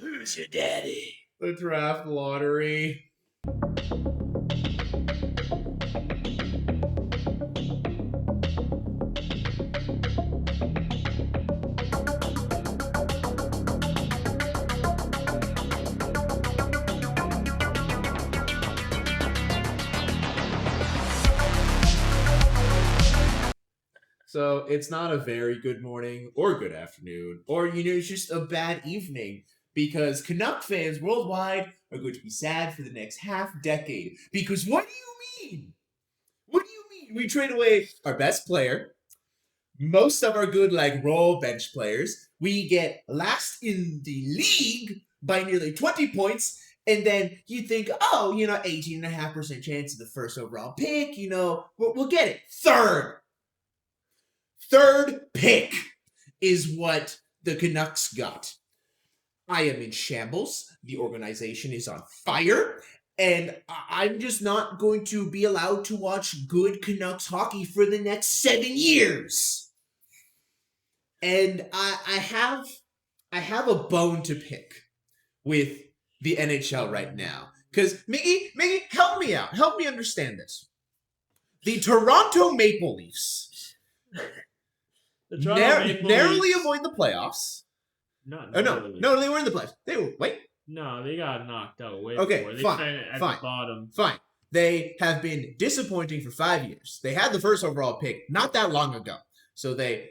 Who's your daddy? The draft lottery. So it's not a very good morning or good afternoon, or it's just a bad evening because Canuck fans worldwide are going to be sad for the next half decade. Because what do you mean? What do you mean? We trade away our best player, most of our good role bench players. We get last in the league by nearly 20 points. And then you think, 18.5% chance of the first overall pick, we'll get it. Third pick is what the Canucks got. I am in shambles. The organization is on fire. And I'm just not going to be allowed to watch good Canucks hockey for the next 7 years. And I have a bone to pick with the NHL right now. Because, Miggy, help me out. Help me understand this. The Toronto Maple Leafs narrowly avoid the playoffs. No, they were in the playoffs. No, they got knocked out way Okay, before. They fine, finished at fine, the bottom. Fine. They have been disappointing for 5 years. They had the first overall pick not that long ago. So they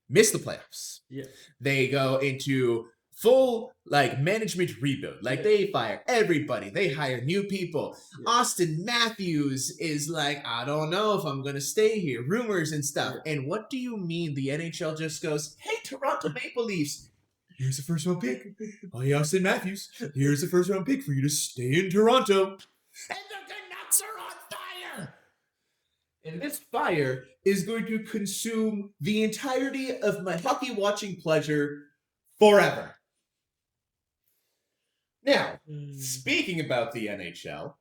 miss the playoffs. Yeah. They go into full management rebuild. They fire everybody. They hire new people. Yeah. Austin Matthews is I don't know if I'm gonna stay here. Rumors and stuff. Yeah. And what do you mean the NHL just goes, hey, Toronto Maple Leafs, here's the first round pick. Oh, yeah, Austin Matthews, here's the first round pick for you to stay in Toronto. And the Canucks are on fire. And this fire is going to consume the entirety of my hockey watching pleasure forever. Now, speaking about the NHL,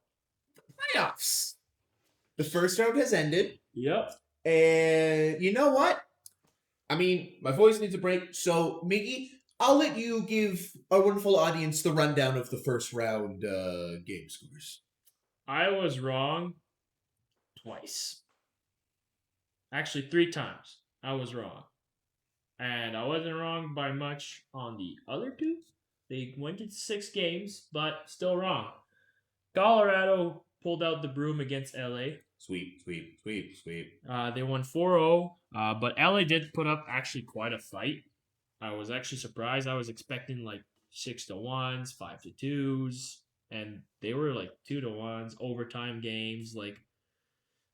the playoffs. The first round has ended. Yep. And you know what? I mean, my voice needs a break. So, Miggy, I'll let you give our wonderful audience the rundown of the first round game scores. I was wrong twice. Actually, 3 times I was wrong. And I wasn't wrong by much on the other 2. They went to 6 games, but still wrong. Colorado pulled out the broom against LA. Sweep. They won 4-0, but LA did put up actually quite a fight. I was actually surprised. I was expecting 6-1s, 5-2s, and they were 2-1s, overtime games.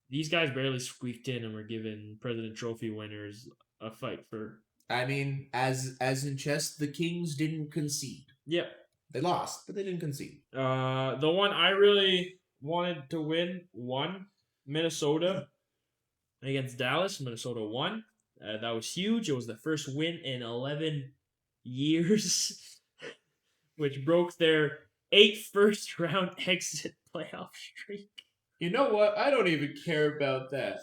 These guys barely squeaked in and were giving President Trophy winners a fight for. I mean, as in chess, the Kings didn't concede. Yep. They lost, but they didn't concede. The one I really wanted to win won. Minnesota against Dallas. Minnesota won. That was huge. It was the first win in 11 years, which broke their 8 first-round exit playoff streak. You know what? I don't even care about that.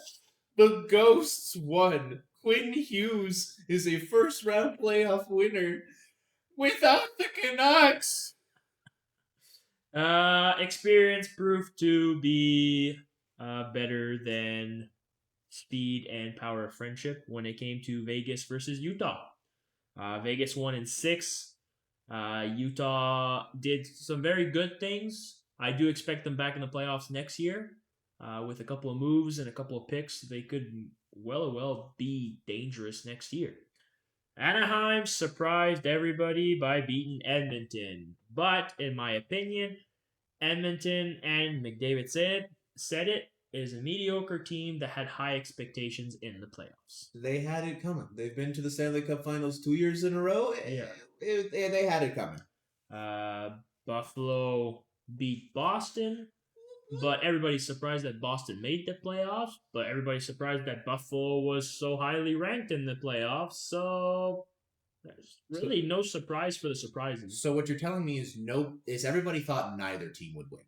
The Ghosts won. Quinn Hughes is a first-round playoff winner without the Canucks. Experience proved to be better than speed and power of friendship when it came to Vegas versus Utah. Vegas won in 6. Utah did some very good things. I do expect them back in the playoffs next year. With a couple of moves and a couple of picks, they could well be dangerous next year. Anaheim surprised everybody by beating Edmonton. But, in my opinion, Edmonton, and McDavid said it, is a mediocre team that had high expectations in the playoffs. They had it coming. They've been to the Stanley Cup Finals 2 years in a row. Yeah. They had it coming. Buffalo beat Boston, but everybody's surprised that Boston made the playoffs, but everybody's surprised that Buffalo was so highly ranked in the playoffs, so there's really no surprise for the surprises. So what you're telling me is everybody thought neither team would win.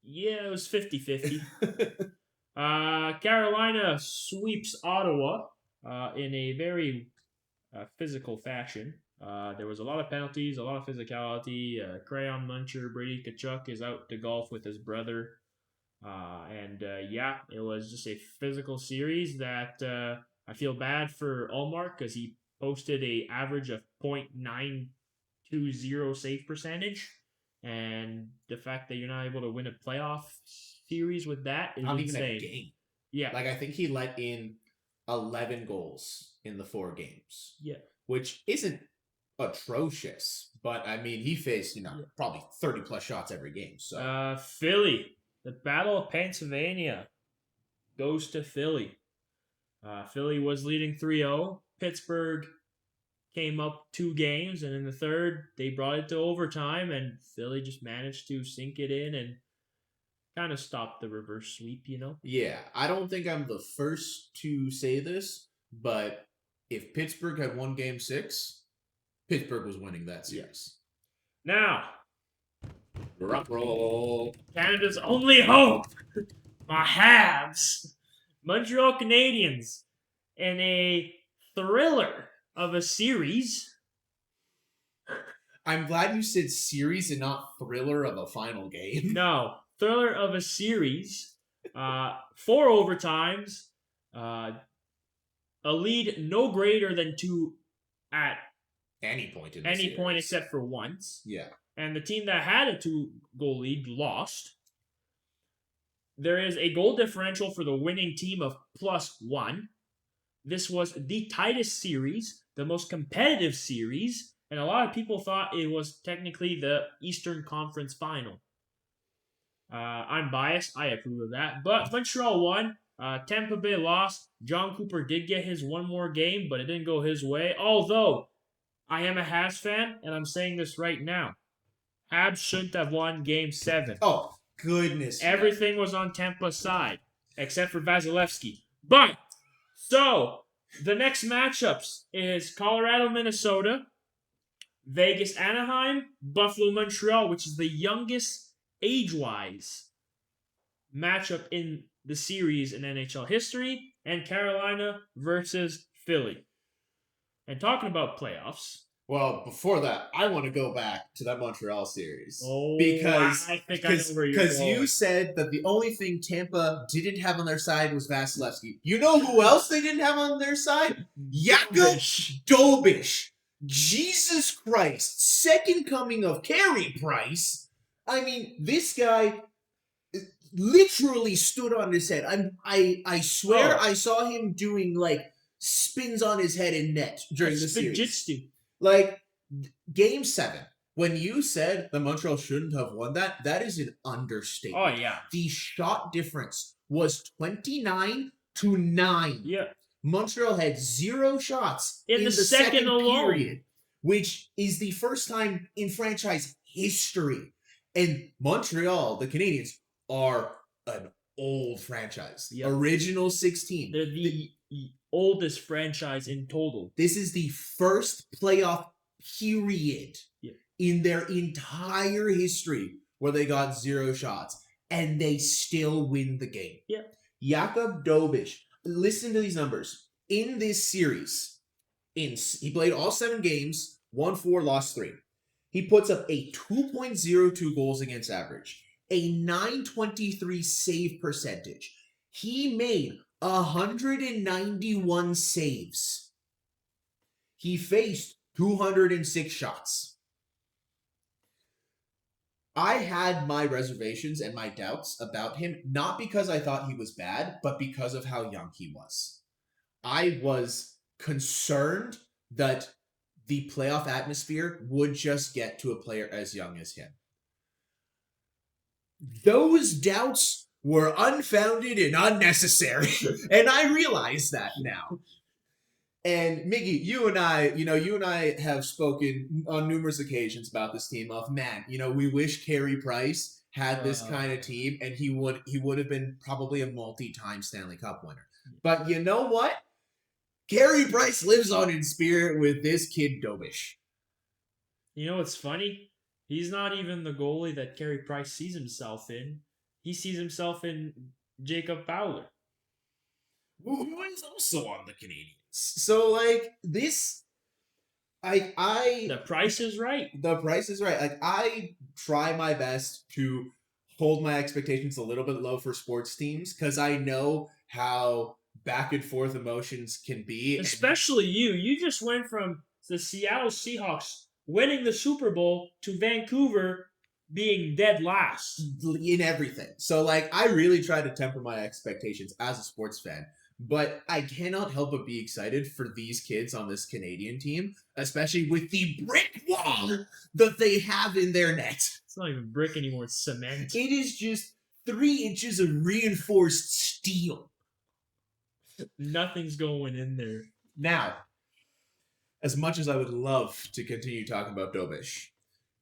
Yeah, it was 50-50. Carolina sweeps Ottawa in a very physical fashion. There was a lot of penalties, a lot of physicality. Crayon Muncher, Brady Kachuk is out to golf with his brother. It was just a physical series that I feel bad for Allmark because he posted a average of .920 save percentage, and the fact that you're not able to win a playoff series with that is Not even a insane. game. Yeah, Like, I think he let in 11 goals in the 4 games. yeah. Which isn't atrocious, but I mean, he faced, probably 30 plus shots every game. So, Philly, the Battle of Pennsylvania goes to Philly. Philly was leading 3-0. Pittsburgh came up 2 games, and in the third, they brought it to overtime, and Philly just managed to sink it in and kind of stop the reverse sweep, yeah, I don't think I'm the first to say this, but if Pittsburgh had won game 6, Pittsburgh was winning that series. Now, Roll. Canada's only hope, my Habs, Montreal Canadiens, in a thriller of a series. I'm glad you said series and not thriller of a final game. No, thriller of a series. 4 overtimes. A lead no greater than 2 at Any point in the any series. point except for once. Yeah. And the team that had a 2-goal lead lost. There is a goal differential for the winning team of +1. This was the tightest series, the most competitive series, and a lot of people thought it was technically the Eastern Conference Final. I'm biased. I approve of that. But Montreal won. Tampa Bay lost. John Cooper did get his one more game, but it didn't go his way. Although, I am a Habs fan, and I'm saying this right now. Habs shouldn't have won Game 7. Oh, goodness. Everything was on Tampa's side, except for Vasilevsky. But, so, the next matchups is Colorado, Minnesota, Vegas, Anaheim, Buffalo, Montreal, which is the youngest age-wise matchup in the series in NHL history, and Carolina versus Philly. And talking about playoffs. Well, before that, I want to go back to that Montreal series. Oh, because I think I know where you're going. you said that the only thing Tampa didn't have on their side was Vasilevsky. You know who else they didn't have on their side? Jakub Dobish. Jesus Christ. Second coming of Carey Price. I mean, this guy literally stood on his head. I swear I saw him doing, like, spins on his head in net during the series. Like, Game 7, when you said the Montreal shouldn't have won that is an understatement. Oh, yeah. The shot difference was 29-9. Yeah. Montreal had 0 shots in the second alone. period, which is the first time in franchise history. And Montreal, the Canadiens, are an old franchise. Yep. Original 16. They're the oldest franchise in total. This is the first playoff period in their entire history where they got 0 shots, and they still win the game. Yeah. Jakub Dobish, listen to these numbers. In this series, he played all 7 games, won 4, lost 3. He puts up a 2.02 goals against average, a .923 save percentage. He made 191 saves. He faced 206 shots. I had my reservations and my doubts about him, not because I thought he was bad, but because of how young he was. I was concerned that the playoff atmosphere would just get to a player as young as him. Those doubts were unfounded and unnecessary. And I realize that now. And Miggy, you and I have spoken on numerous occasions about this team of, man, we wish Carey Price had this kind of team, and he would have been probably a multi-time Stanley Cup winner. But you know what? Carey Price lives on in spirit with this kid Dobish. You know what's funny? He's not even the goalie that Carey Price sees himself in. He sees himself in Jacob Fowler, who is also on the Canadiens. So, like, this The price is right. The price is right. Like, I try my best to hold my expectations a little bit low for sports teams because I know how back and forth emotions can be. Especially you. You just went from the Seattle Seahawks winning the Super Bowl to Vancouver being dead last. In everything. So, like, I really try to temper my expectations as a sports fan, but I cannot help but be excited for these kids on this Canadian team, especially with the brick wall that they have in their net. It's not even brick anymore, it's cement. It is just 3 inches of reinforced steel. Nothing's going in there. Now, as much as I would love to continue talking about Dobish,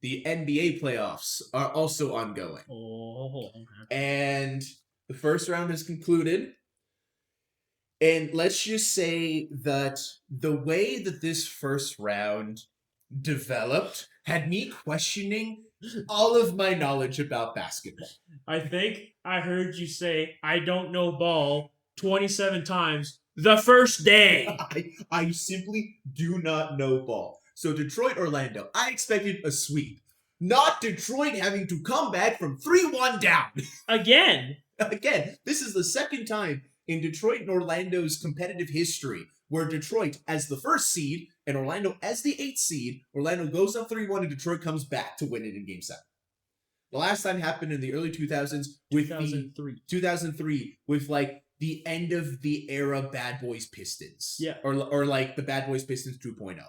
the NBA playoffs are also ongoing. Oh, okay. And the first round is concluded. And let's just say that the way that this first round developed had me questioning all of my knowledge about basketball. I think I heard you say, I don't know ball 27 times the first day. I simply do not know ball. So Detroit, Orlando, I expected a sweep. Not Detroit having to come back from 3-1 down. Again. Again, this is the second time in Detroit and Orlando's competitive history where Detroit as the first seed and Orlando as the 8th seed, Orlando goes up 3-1 and Detroit comes back to win it in Game 7. The last time happened in the early 2000s with 2003 with like the end of the era Bad Boys Pistons. Yeah. Or like the Bad Boys Pistons 2.0.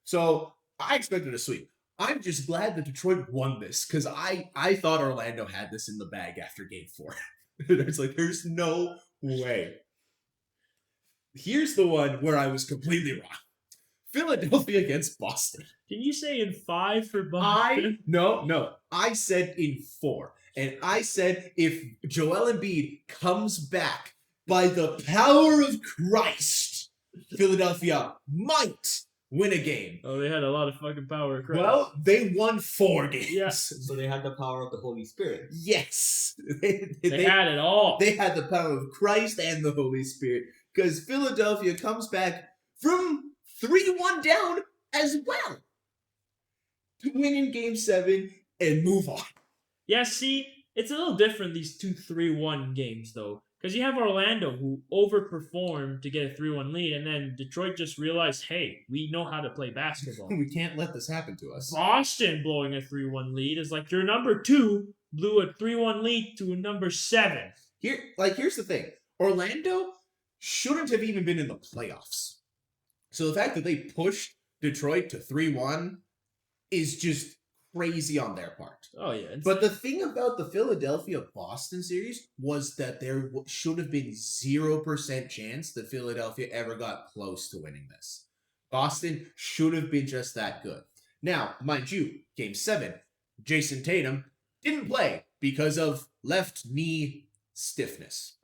So I expected a sweep. I'm just glad that Detroit won this because I thought Orlando had this in the bag after Game 4. There's no way. Here's the one where I was completely wrong. Philadelphia against Boston. Did you say in 5 for Boston? No. I said in 4. And I said if Joel Embiid comes back by the power of Christ, Philadelphia might win a game. Oh, they had a lot of fucking power. Christ. Well, they won 4 games. Yeah. So they had the power of the Holy Spirit. Yes. They had it all. They had the power of Christ and the Holy Spirit. Because Philadelphia comes back from 3-1 down as well to win in Game 7 and move on. Yeah, see, it's a little different, these 2 3-1 games, though. Because you have Orlando, who overperformed to get a 3-1 lead, and then Detroit just realized, hey, we know how to play basketball. We can't let this happen to us. Boston blowing a 3-1 lead is like your number 2 blew a 3-1 lead to a number 7. Here's the thing. Orlando shouldn't have even been in the playoffs. So the fact that they pushed Detroit to 3-1 is just crazy on their part. Oh, yeah. But the thing about the Philadelphia-Boston series was that there should have been 0% chance that Philadelphia ever got close to winning this. Boston should have been just that good. Now, mind you, Game 7, Jason Tatum didn't play because of left knee stiffness.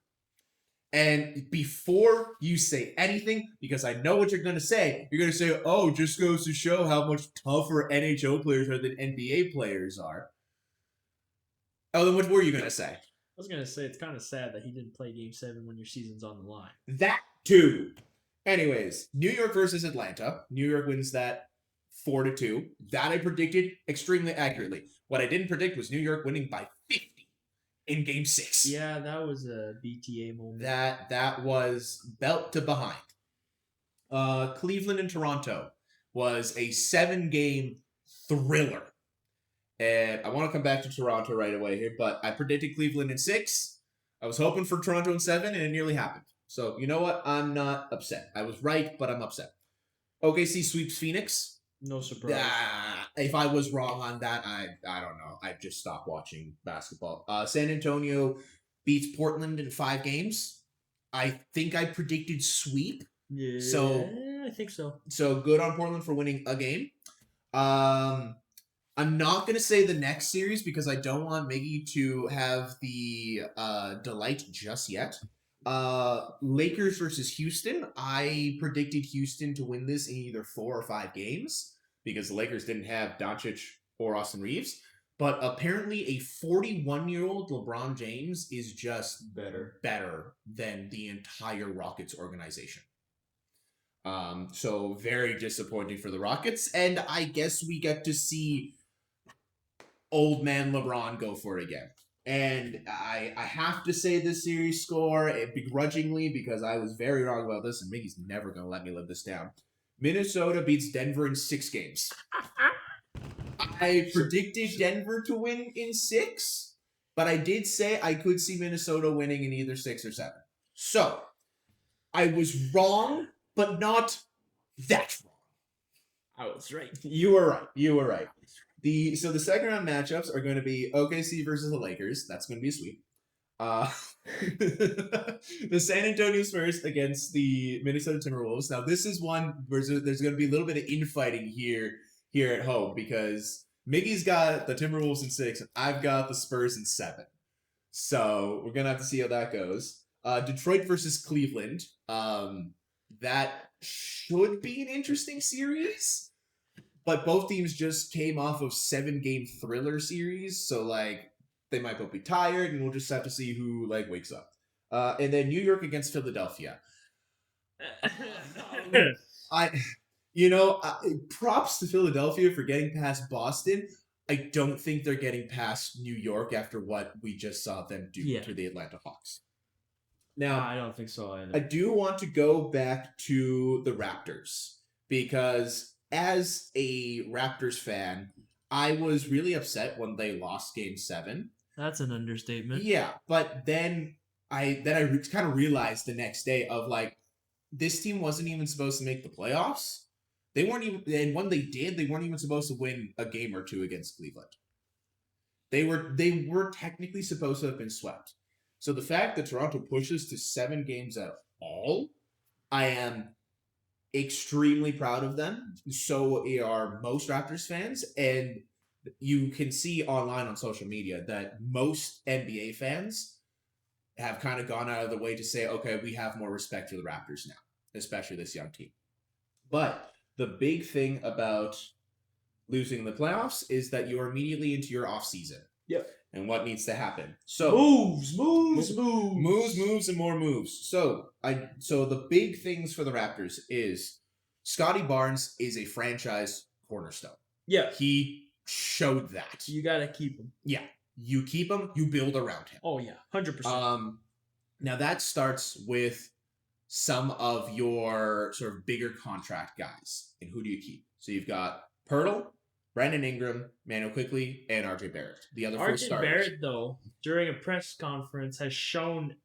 And before you say anything, because I know what you're going to say, oh, just goes to show how much tougher NHL players are than NBA players are. Oh, then what were you going to say? I was going to say it's kind of sad that he didn't play Game 7 when your season's on the line. That too. Anyways, New York versus Atlanta. New York wins that 4-2. That I predicted extremely accurately. What I didn't predict was New York winning by 50. In Game 6. Yeah, that was a BTA moment. That was belt to behind. Cleveland and Toronto was a 7-game thriller. And I want to come back to Toronto right away here, but I predicted Cleveland in 6. I was hoping for Toronto in 7, and it nearly happened. So, you know what? I'm not upset. I was right, but I'm upset. OKC sweeps Phoenix. No surprise. If I was wrong on that, I don't know. I'd just stop watching basketball. San Antonio beats Portland in 5 games. I think I predicted sweep. Yeah, so I think so. So good on Portland for winning a game. I'm not going to say the next series because I don't want Miggy to have the delight just yet. Lakers versus Houston. I predicted Houston to win this in either 4 or 5 games because the Lakers didn't have Doncic or Austin Reeves. But apparently a 41-year-old LeBron James is just better than the entire Rockets organization. So very disappointing for the Rockets. And I guess we get to see old man LeBron go for it again. And I have to say this series score begrudgingly because I was very wrong about this, and Miggy's never going to let me live this down. Minnesota beats Denver in 6 games. I predicted Denver to win in 6, but I did say I could see Minnesota winning in either 6 or 7. So, I was wrong, but not that wrong. I was right. You were right. You were right. So the second round matchups are going to be OKC versus the Lakers. That's going to be a sweep. The San Antonio Spurs against the Minnesota Timberwolves. Now this is one where there's going to be a little bit of infighting here at home because Miggy's got the Timberwolves in 6 and I've got the Spurs in 7. So we're gonna have to see how that goes. Detroit versus Cleveland. That should be an interesting series. But both teams just came off of 7-game thriller series, so like they might both be tired, and we'll just have to see who like wakes up. And then New York against Philadelphia. Props to Philadelphia for getting past Boston. I don't think they're getting past New York after what we just saw them do to the Atlanta Hawks. Now, I don't think so either. I do want to go back to the Raptors because as a Raptors fan, I was really upset when they lost Game 7. That's an understatement. Yeah, but then I kind of realized the next day of like, this team wasn't even supposed to make the playoffs. They weren't even, and when they did, they weren't even supposed to win a game or two against Cleveland. They were technically supposed to have been swept. So the fact that Toronto pushes to 7 games at all, I am extremely proud of them. So are most Raptors fans, and you can see online on social media that most NBA fans have kind of gone out of the way to say, okay, we have more respect for the Raptors now, especially this young team. But the big thing about losing the playoffs is that you're immediately into your off season. Yep. And what needs to happen? So moves, and more moves. So the big things for the Raptors is Scotty Barnes is a franchise cornerstone. Yeah. He showed that. You gotta keep him. Yeah. You keep him, you build around him. Oh yeah, 100%. Now that starts with some of your sort of bigger contract guys. And who do you keep? So you've got Pirtle, Brandon Ingram, Manuel Quickley, and RJ Barrett. The other 4 starters. RJ Barrett, though, during a press conference, has shown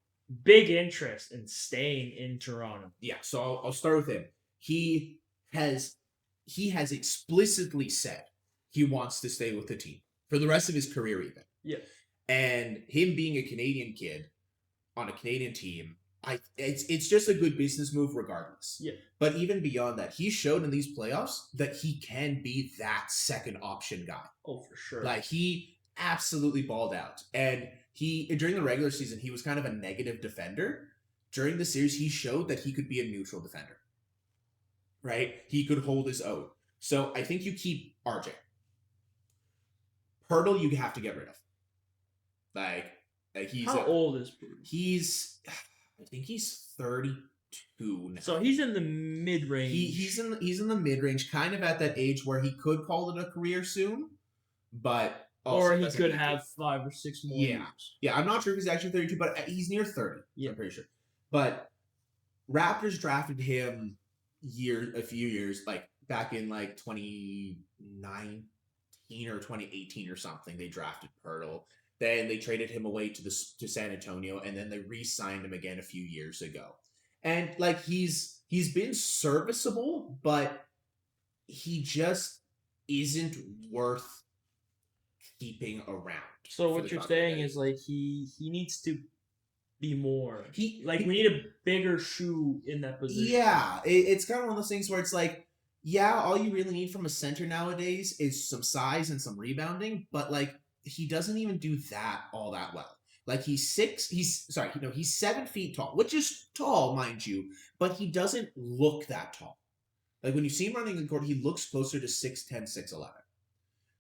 big interest in staying in Toronto. Yeah, so I'll start with him. He has explicitly said he wants to stay with the team for the rest of his career, even. Yeah. And him being a Canadian kid on a Canadian team, it's just a good business move regardless. Yeah. But even beyond that, he showed in these playoffs that he can be that second option guy. Oh, for sure. Like he absolutely balled out. And during the regular season, he was kind of a negative defender. During the series, he showed that he could be a neutral defender. Right? He could hold his own. So I think you keep RJ. Pirtle, you have to get rid of. Like he's how old is Pirtle? I think he's 32 now. So he's in the mid range. He's in the mid range, kind of at that age where he could call it a career soon, but or he could have 5 or 6 more years. Yeah, I'm not sure if he's actually 32, but he's near 30. Yeah, I'm pretty sure. But Raptors drafted him a few years, like back in like 2019 or 2018 or something. They drafted Pirtle. Then they traded him away to San Antonio, and then they re-signed him again a few years ago. And like he's been serviceable, but he just isn't worth keeping around. So what you're saying is like he needs to be more. We need a bigger shoe in that position. Yeah, it's kind of one of those things where it's like, yeah, all you really need from a center nowadays is some size and some rebounding, but like he doesn't even do that all that well. Like he's 7 feet tall, which is tall, mind you, but he doesn't look that tall. Like when you see him running the court, he looks closer to 6'10", 6'11".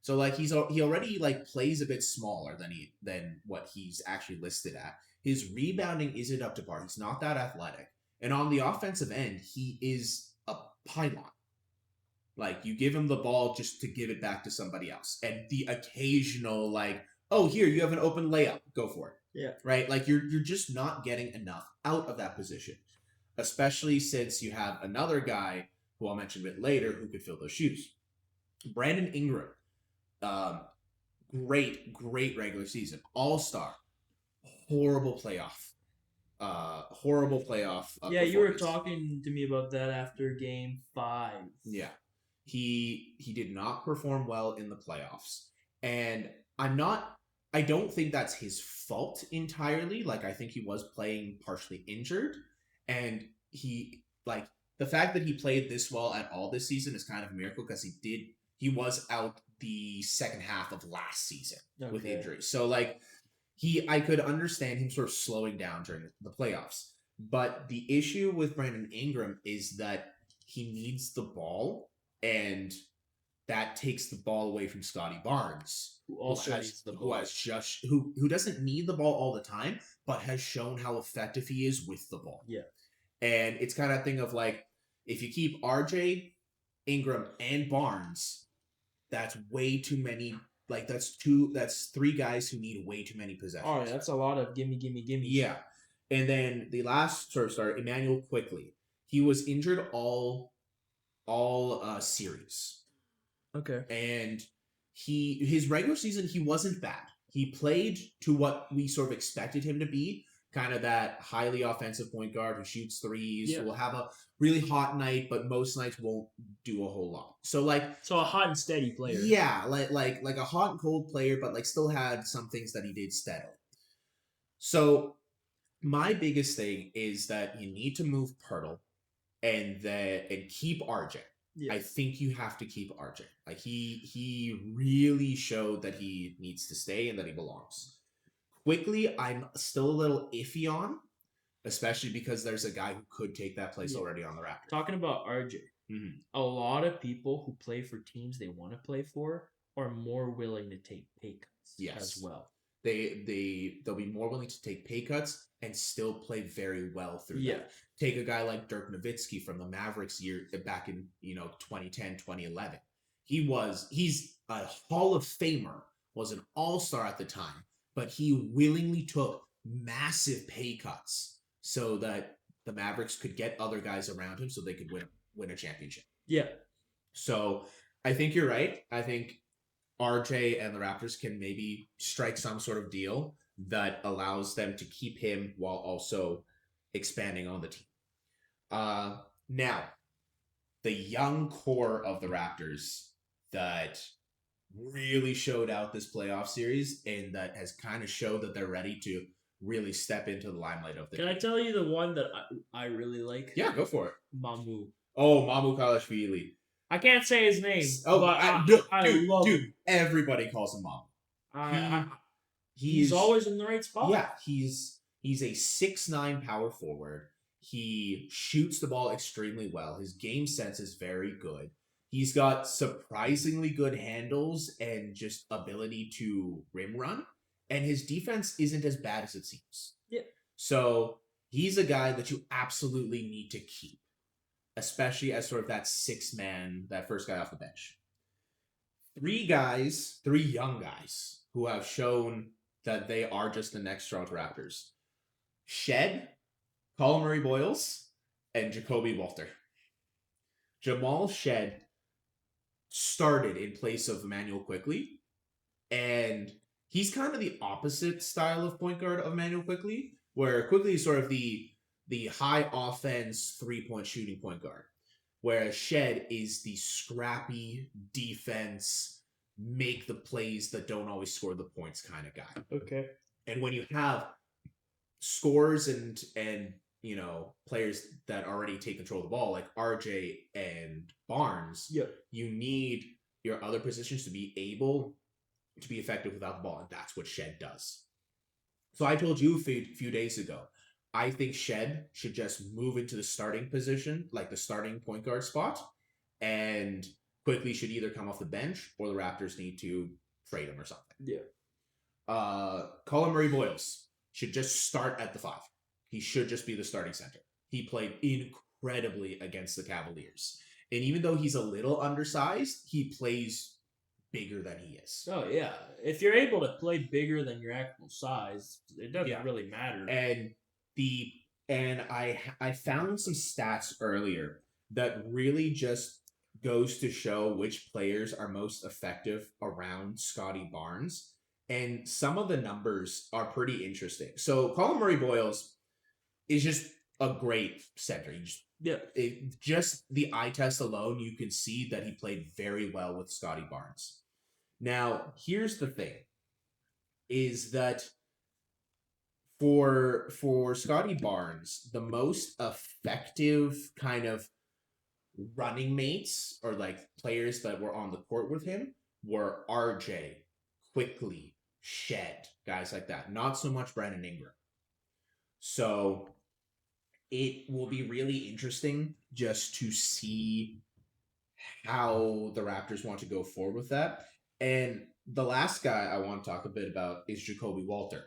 So like he already like plays a bit smaller than what he's actually listed at. His rebounding isn't up to par. He's not that athletic. And on the offensive end, he is a pylon. Like, you give him the ball just to give it back to somebody else. And the occasional, like, oh, here, you have an open layup. Go for it. Yeah. Right? Like, you're just not getting enough out of that position. Especially since you have another guy, who I'll mention a bit later, who could fill those shoes. Brandon Ingram. Great regular season. All-star. Horrible playoff. Yeah, you were performance. talking to me about that after Game 5. Yeah. He did not perform well in the playoffs. And I don't think that's his fault entirely. Like, I think he was playing partially injured. And the fact that he played this well at all this season is kind of a miracle, because he was out the second half of last season with injuries. So, like, I could understand him sort of slowing down during the playoffs. But the issue with Brandon Ingram is that he needs the ball, and that takes the ball away from Scotty Barnes, Who also needs the ball. who doesn't need the ball all the time, but has shown how effective he is with the ball. Yeah. And it's kind of a thing of, like, if you keep RJ, Ingram, and Barnes, that's way too many. Like, that's 3 guys who need way too many possessions. Oh, yeah, that's a lot of gimme. Yeah. And then the last sort of starter, Emmanuel Quickly. He was injured all series. Okay. And his regular season, he wasn't bad. He played to what we sort of expected him to be. Kind of that highly offensive point guard who shoots threes, who will have a really hot night, but most nights won't do a whole lot. So, like, a hot and steady player. Yeah, like a hot and cold player, but, like, still had some things that he did steadily. So my biggest thing is that you need to move Pirtle and keep RJ. Yeah. I think you have to keep RJ. Like, he really showed that he needs to stay and that he belongs. Quickly, I'm still a little iffy on, especially because there's a guy who could take that place already on the Raptors. Talking about RJ, a lot of people who play for teams they want to play for are more willing to take pay cuts as well. They'll be more willing to take pay cuts and still play very well through that. Take a guy like Dirk Nowitzki from the Mavericks back in 2010, 2011. He's a Hall of Famer, was an all-star at the time, but he willingly took massive pay cuts so that the Mavericks could get other guys around him so they could win a championship. Yeah. So I think you're right. I think RJ and the Raptors can maybe strike some sort of deal that allows them to keep him while also expanding on the team. Now, the young core of the Raptors that really showed out this playoff series and that has kind of showed that they're ready to really step into the limelight of the team. Can I tell you the one that I really like? Yeah, go for it. Mamu. Oh, Mamu Kalashvili. I can't say his name. Oh, but I love him. Everybody calls him Mamu. He's always in the right spot. Yeah, he's a 6'9" power forward. He shoots the ball extremely well. His game sense is very good. He's got surprisingly good handles and just ability to rim run. And his defense isn't as bad as it seems. Yeah. So he's a guy that you absolutely need to keep, especially as sort of that 6-man, that first guy off the bench. 3 young guys who have shown that they are just the next Toronto Raptors. Shed, Karl Boyles, and Jacoby Walter. Jamal Shed started in place of Emmanuel Quickly, and he's kind of the opposite style of point guard of Emmanuel Quickly, where Quickly is sort of the high offense 3-point shooting point guard, whereas Shed is the scrappy defense, make the plays that don't always score the points kind of guy. Okay. And when you have scorers and players that already take control of the ball, like RJ and Barnes, you need your other positions to be able to be effective without the ball, and that's what Shed does. So I told you a few days ago, I think Shed should just move into the starting position, like the starting point guard spot, and Quickly should either come off the bench or the Raptors need to trade him or something. Yeah. Karl Boyles should just start at the 5. He should just be the starting center. He played incredibly against the Cavaliers. And even though he's a little undersized, he plays bigger than he is. Oh yeah, if you're able to play bigger than your actual size, it doesn't Yeah. really matter. And I found some stats earlier that really just goes to show which players are most effective around Scotty Barnes. And some of the numbers are pretty interesting. So Colin Murray Boyles is just a great center. Just the eye test alone, you can see that he played very well with Scotty Barnes. Now, here's the thing, is that for Scotty Barnes, the most effective kind of running mates or like players that were on the court with him were RJ, Quickly, Shed, guys like that. Not so much Brandon Ingram. So it will be really interesting just to see how the Raptors want to go forward with that. And the last guy I want to talk a bit about is Jacoby Walter,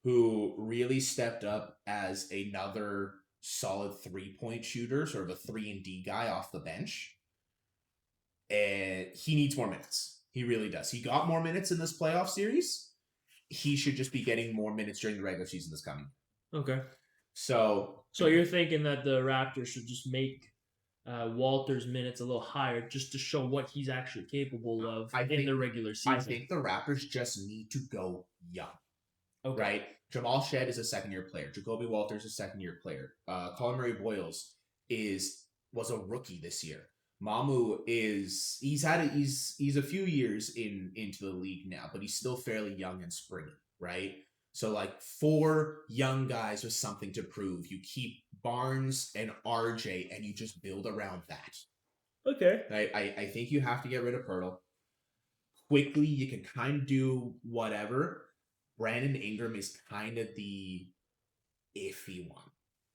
who really stepped up as another solid 3-point shooter, sort of a 3-and-D guy off the bench. And he needs more minutes. He really does. He got more minutes in this playoff series. He should just be getting more minutes during the regular season this coming. Okay. So you're thinking that the Raptors should just make Walter's minutes a little higher just to show what he's actually capable of in the regular season. I think the Raptors just need to go young. Okay. Right? Jamal Shed is a second-year player. Jacoby Walters is a second-year player. Colin Murray Boyles was a rookie this year. Mamu he's a few years into the league now, but he's still fairly young and springy, right? So like 4 young guys with something to prove. You keep Barnes and RJ and you just build around that. Okay. I think you have to get rid of Pirtle. Quickly, you can kind of do whatever. Brandon Ingram is kind of the iffy one.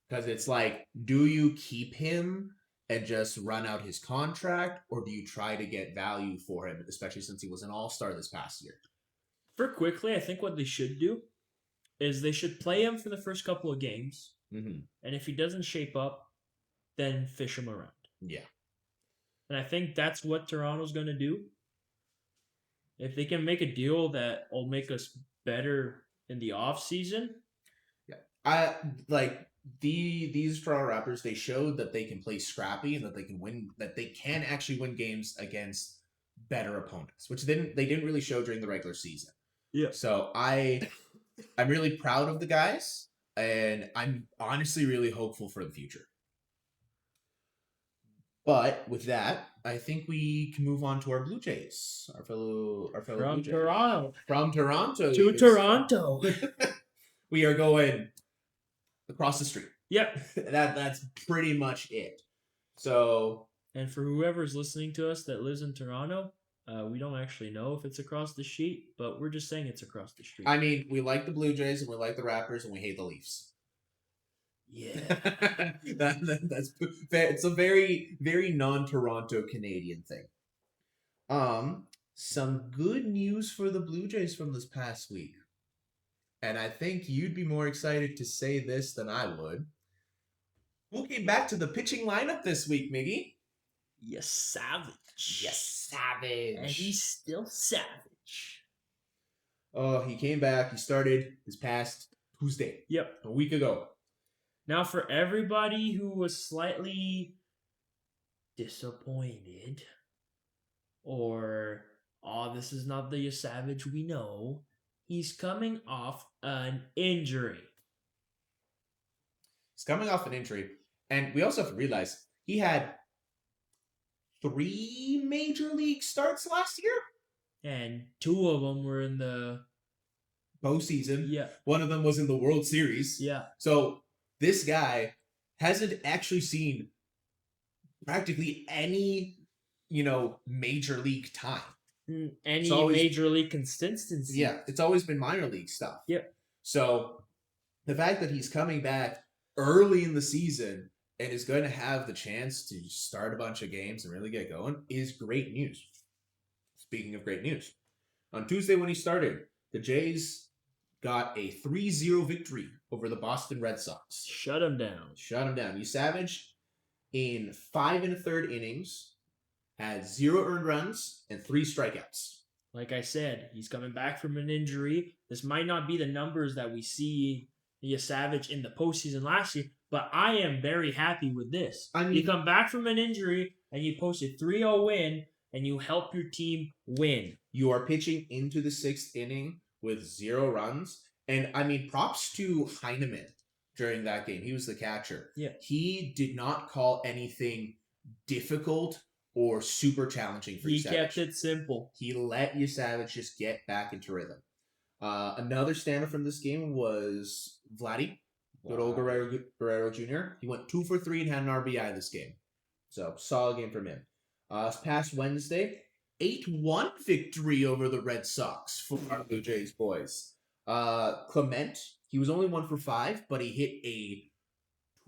Because it's like, do you keep him and just run out his contract, or do you try to get value for him, especially since he was an all-star this past year? For Quickly, I think what they should do is they should play him for the first couple of games. Mm-hmm. And if he doesn't shape up, then fish him around. Yeah. And I think that's what Toronto's going to do. If they can make a deal that will make us better in the off season. Yeah. I like these Toronto Raptors, they showed that they can play scrappy and that they can win, that they can actually win games against better opponents, which they didn't really show during the regular season. Yeah. So I'm really proud of the guys, and I'm honestly really hopeful for the future. But with that, I think we can move on to our Blue Jays, our fellow From Blue Jays. Toronto. From Toronto. To Toronto. We are going across the street. Yep. That's pretty much it. So, and for whoever's listening to us that lives in Toronto, we don't actually know if it's across the street, but we're just saying it's across the street. I mean, we like the Blue Jays and we like the Raptors and we hate the Leafs. Yeah. That's it's a very, very non-Toronto Canadian thing. Some good news for the Blue Jays from this past week. And I think you'd be more excited to say this than I would. Who came back to the pitching lineup this week, Miggy? Yes, savage. Yes, savage. And he's still savage. Oh, he came back. He started this past Tuesday. Yep. A week ago. Now, for everybody who was slightly disappointed, or, oh, this is not the savage we know, he's coming off an injury. He's coming off an injury. And we also have to realize he had 3 major league starts last year. And 2 of them were in the postseason. Yeah. One of them was in the World Series. Yeah. So this guy hasn't actually seen practically any, major league time. Any major league consistency. Yeah, it's always been minor league stuff. Yep. So the fact that he's coming back early in the season and is going to have the chance to start a bunch of games and really get going is great news. Speaking of great news, on Tuesday when he started, the Jays got a 3-0 victory over the Boston Red Sox. Shut him down. You savage. in 5 1/3 innings, had 0 earned runs and 3 strikeouts. Like I said, he's coming back from an injury. This might not be the numbers that we see Savage in the postseason last year, but I am very happy with this. I mean- you come back from an injury and you post a 3-0 win and you help your team win. You are pitching into the 6th inning with 0 runs. And I mean, props to Heineman during that game. He was the catcher. Yeah. He did not call anything difficult or super challenging for He Savage. kept it simple. He let Savage just get back into rhythm. Another standout from this game was Vladdy, good old Guerrero Jr. He went 2 for 3 and had an RBI this game. So, solid game from him. This past Wednesday, 8-1 victory over the Red Sox for our Blue Jays boys. Clement, he was only 1 for 5, but he hit a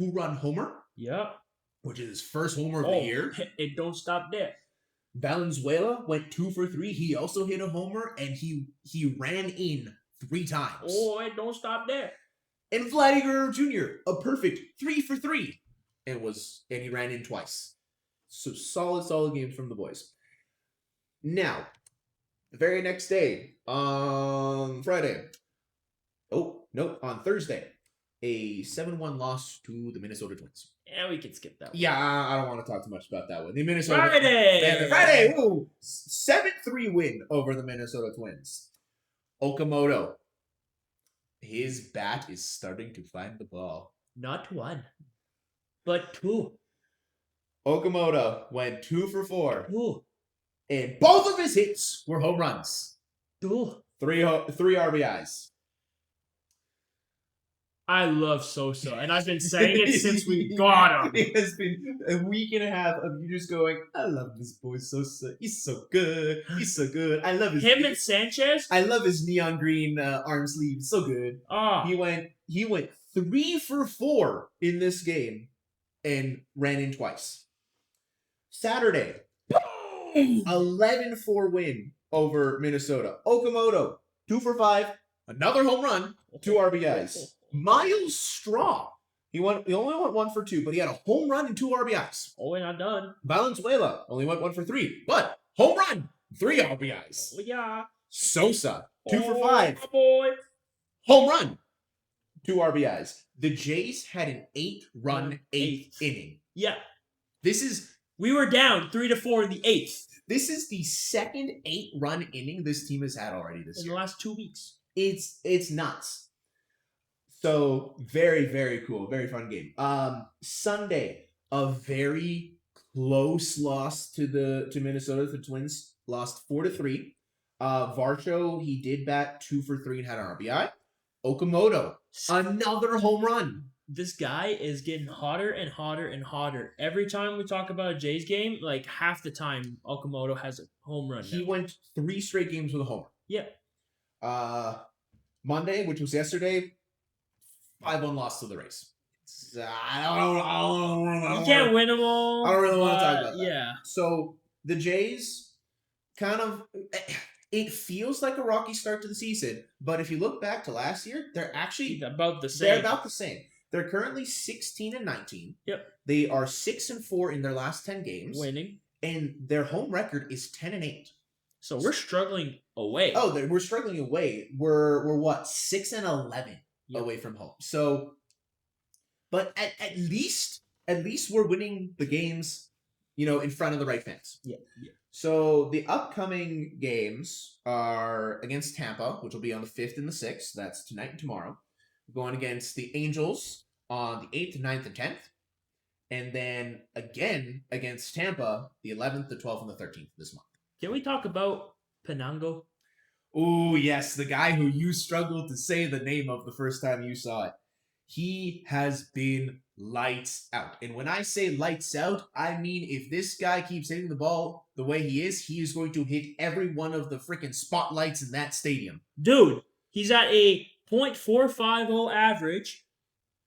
2-run homer, Yep. which is his first homer of the year. It don't stop there. Valenzuela went 2 for 3. He also hit a homer, and he ran in 3 times. Oh, it don't stop there. And Vladdy Guerrero Jr., a perfect 3 for 3, and he ran in twice. So solid game from the boys. Now, the very next day, on Friday. Oh, no, on Thursday, a 7-1 loss to the Minnesota Twins. Yeah, we can skip that one. Yeah, I don't want to talk too much about that one. The Minnesota Friday! Woo! 7-3 win over the Minnesota Twins. Okamoto. His bat is starting to find the ball. Not 1, but 2. Okamoto went 2 for 4. 2. And both of his hits were home runs. 2. 3 RBIs. I love Sosa, and I've been saying it since we got him. It has been a week and a half of you just going, I love this boy Sosa. He's so good. He's so good. I love his Him and Sanchez? I love his neon green arm sleeve. So good. Oh, He went 3 for 4 in this game and ran in twice. Saturday, 11-4 win over Minnesota. Okamoto, 2 for 5, another home run, 2 RBIs. Miles Straw, he only went 1 for 2, but he had a home run and 2 RBIs. oh, we're not done. Valenzuela only went 1 for 3, but home run, 3 RBIs. Oh, yeah. Sosa, 2 for Oh, 5, my boy. home run, 2 RBIs. The Jays had an 8-run 8th inning. Yeah. This We were down 3-4 in the 8th is the second 8-run inning this team has had already this in year. the last 2 weeks. It's nuts. So very, very cool. Very fun game. Sunday, a very close loss to Minnesota. The Twins lost 4-3. Varsho, he did bat 2 for 3 and had an RBI. Okamoto, another home run. This guy is getting hotter and hotter and hotter. Every time we talk about a Jays game, like half the time, Okamoto has a home run. He now. went 3 straight games with a homer. Yeah. Monday, which was yesterday, 5-1 loss to the Rays. I don't You can't win them all. I don't really want to talk but about that. Yeah. So the Jays kind of, it feels like a rocky start to the season, but if you look back to last year, they're actually About the same. they're about the same. They're currently 16-19. Yep. They are 6-4 in their last 10 games, Winning. and their home record is 10-8. So we're struggling away. Oh, we're struggling away. We're what, 6-11 Yep. away from home. So, but at least we're winning the games, in front of the right fans. Yeah. So the upcoming games are against Tampa, which will be on the 5th and the 6th. That's tonight and tomorrow. We're going against the Angels on the 8th, 9th, and 10th. And then again against Tampa, the 11th, the 12th, and the 13th this month. Can we talk about Penango? Oh, yes, the guy who you struggled to say the name of the first time you saw it. He has been lights out. And when I say lights out, I mean if this guy keeps hitting the ball the way he is going to hit every one of the freaking spotlights in that stadium. Dude, he's at a .450 average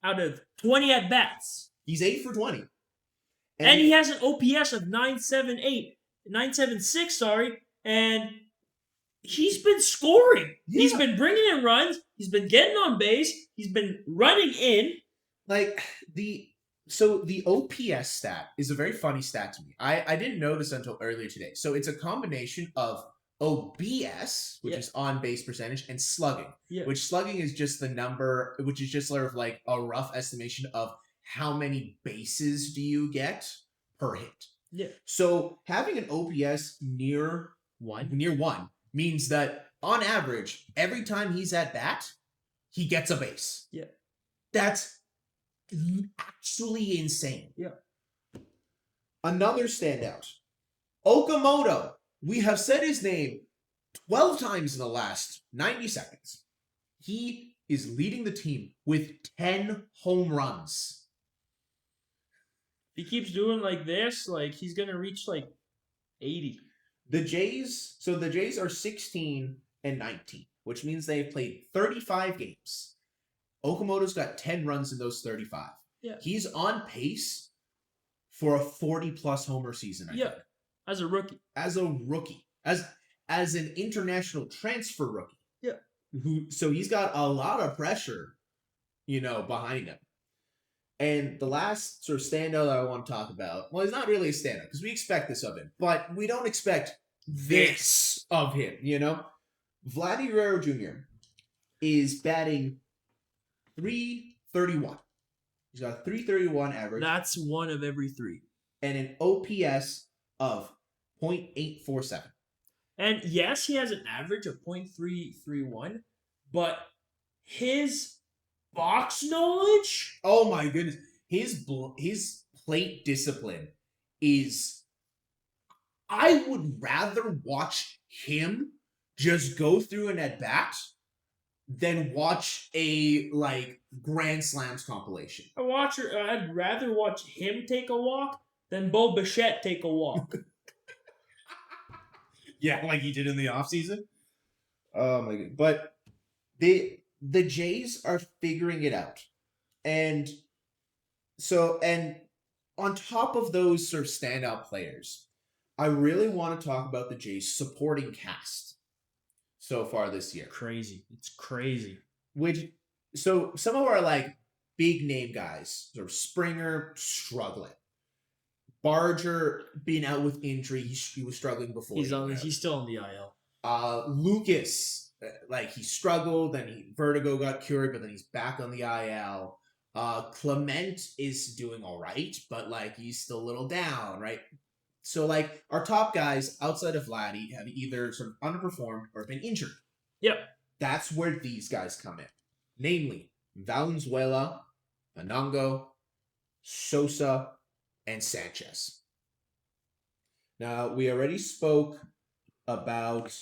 out of 20 at-bats. He's 8 for 20. And he has an OPS of 976, sorry, and he's been scoring. Yeah. He's been bringing in runs. He's been getting on base. He's been running in. Like, the So the OPS stat is a very funny stat to me. I didn't know this until earlier today. So it's a combination of OBS, which Yeah. is on base percentage, and slugging, Yeah. which slugging is just the number, which is just sort of like a rough estimation of how many bases do you get per hit. Yeah. So having an OPS near One. one means that on average, every time he's at bat, he gets a base. Yeah. That's actually insane. Yeah. Another standout, Okamoto. We have said his name 12 times in the last 90 seconds. He is leading the team with 10 home runs. If he keeps doing like this, like he's gonna reach like 80. The Jays are 16 and 19, which means they've played 35 games. Okamoto's got 10 runs in those 35. Yeah. He's on pace for a 40-plus homer season, I think. As a rookie. As a rookie. As an international transfer rookie. Yeah. So he's got a lot of pressure, behind him. And the last sort of standout I want to talk about, well, it's not really a standout because we expect this of him, but we don't expect this of him, Vladdy Guerrero Jr. is batting 331. He's got a 331 average. That's one of every three. And an OPS of 0.847. And yes, he has an average of 0.331, but his box knowledge? Oh my goodness. His plate discipline is... I would rather watch him just go through an at-bat than watch a, Grand Slams compilation. I'd rather watch him take a walk than Bo Bichette take a walk. Yeah, like he did in the offseason. Oh my god. But the Jays are figuring it out. And on top of those sort of standout players, I really want to talk about the Jays supporting cast so far this year. Crazy. It's crazy. So some of our big name guys, sort of Springer struggling. Barger being out with injury, he was struggling before. He's still on the IL. Lucas, he struggled, then vertigo got cured, but then he's back on the IL. Clement is doing all right, but he's still a little down, right? So our top guys outside of Vladdy have either sort of underperformed or been injured. Yep. That's where these guys come in, namely Valenzuela, Anango, Sosa, and Sanchez. Now, we already spoke about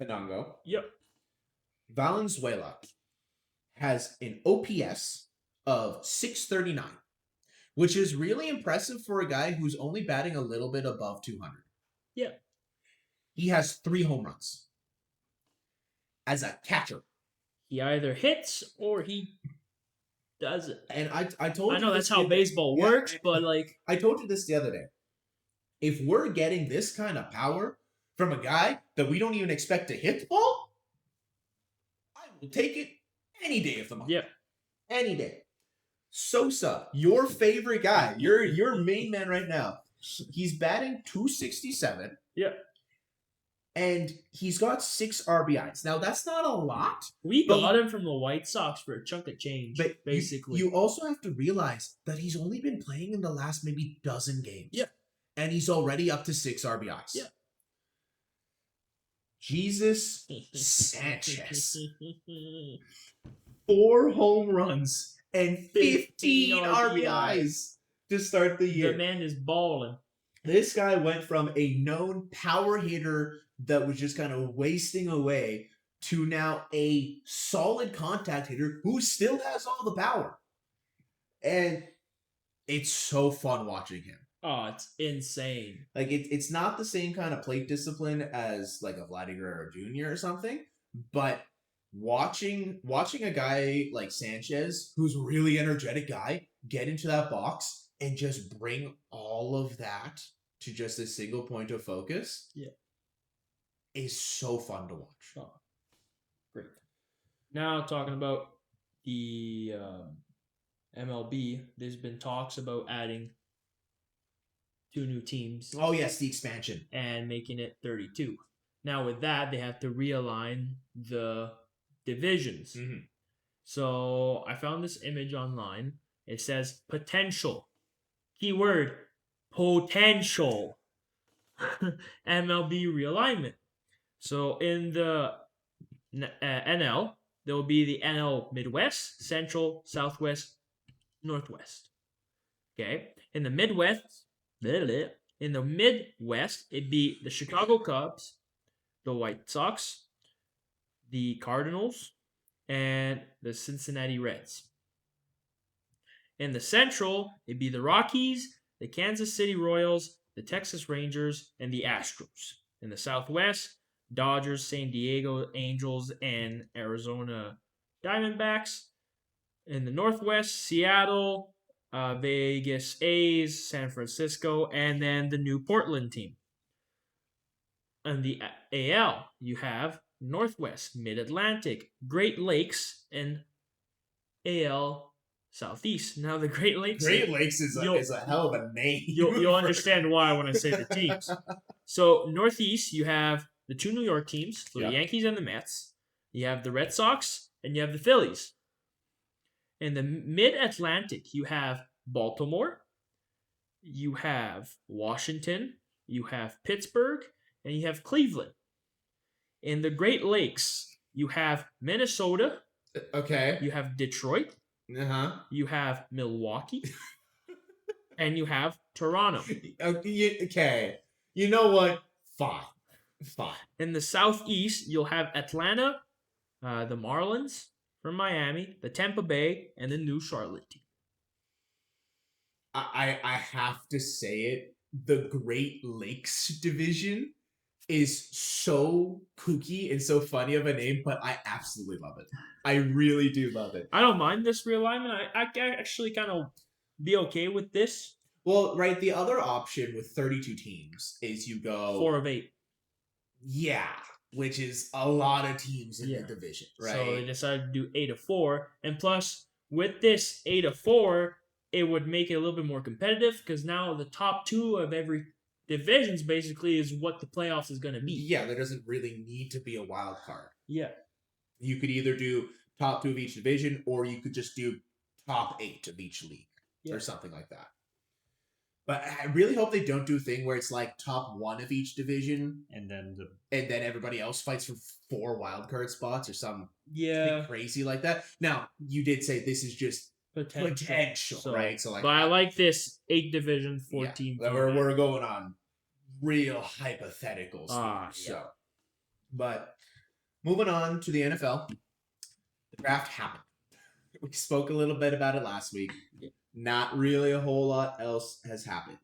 Anango. Yep. Valenzuela has an OPS of 639, which is really impressive for a guy who's only batting a little bit above 200. Yeah. He has 3 home runs. As a catcher. He either hits or he doesn't. And I told you... I know that's how baseball works, but I told you this the other day. If we're getting this kind of power from a guy that we don't even expect to hit the ball, I will take it any day of the month. Yeah. Any day. Sosa, your favorite guy, your main man right now. He's batting 267. Yeah. And he's got 6 RBIs. Now, that's not a lot. We got him from the White Sox for a chunk of change, but basically. You also have to realize that he's only been playing in the last maybe dozen games. Yeah. And he's already up to 6 RBIs. Yeah. Jesus Sanchez. 4 home runs and 15 RBIs to start the year. The man is balling. This guy went from a known power hitter that was just kind of wasting away to now a solid contact hitter who still has all the power. And it's so fun watching him. Oh, it's insane. It's not the same kind of plate discipline as a Vladdy Guerrero Jr. or something, but watching a guy like Sanchez, who's a really energetic guy, get into that box and just bring all of that to just a single point of focus, is so fun to watch. Oh, great. Now talking about the MLB, there's been talks about adding 2 new teams Oh yes, the expansion. and making it 32. Now with that, they have to realign the divisions. Mhm. So I found this image online. It says potential. Keyword potential. MLB realignment. So in the NL, there will be the NL Midwest, Central, Southwest, Northwest. Okay. In the Midwest, it'd be the Chicago Cubs, the White Sox, the Cardinals, and the Cincinnati Reds. In the Central, it'd be the Rockies, the Kansas City Royals, the Texas Rangers, and the Astros. In the Southwest, Dodgers, San Diego Angels, and Arizona Diamondbacks. In the Northwest, Seattle, Vegas A's, San Francisco, and then the new Portland team. In the AL, you have Northwest, Mid-Atlantic, Great Lakes, and AL Southeast. Now the Great Lakes. Great Lakes is a hell of a name. You'll understand why when I say the teams. So Northeast, you have the 2 New York teams, so the Yankees and the Mets. You have the Red Sox, and you have the Phillies. In the Mid-Atlantic, you have Baltimore, you have Washington, you have Pittsburgh, and you have Cleveland. In the Great Lakes, you have Minnesota, Okay. you have Detroit, you have Milwaukee, and you have Toronto. Okay. You know what? Fine. In the Southeast, you'll have Atlanta, the Marlins from Miami, the Tampa Bay, and the new Charlotte team. I have to say it. The Great Lakes division is so kooky and so funny of a name, but I absolutely love it. I really do love it. I don't mind this realignment. I actually kind of be okay with this. Well, right, the other option with 32 teams is you go 4 of 8. Yeah, which is a lot of teams in the division, right? So they decided to do 8 of 4, and plus with this 8 of 4, it would make it a little bit more competitive because now the top 2 of every divisions basically is what the playoffs is going to be. Yeah, there doesn't really need to be a wild card. Yeah. You could either do top 2 of each division, or you could just do top 8 of each league, or something like that. But I really hope they don't do a thing where it's like top 1 of each division, and then everybody else fights for 4 wildcard spots or something crazy like that. Now, you did say this is just potential, so, right? So, like, but I like this 8 division, 14. We're going on real hypotheticals. But moving on to the NFL, the draft happened. We spoke a little bit about it last week. Not really a whole lot else has happened.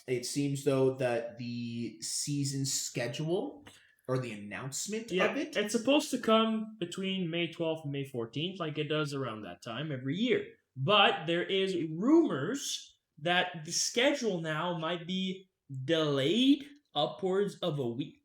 It seems though that the season schedule or the announcement of it, it's supposed to come between May 12th and May 14th, like it does around that time every year. But there is rumors that the schedule now might be delayed upwards of a week.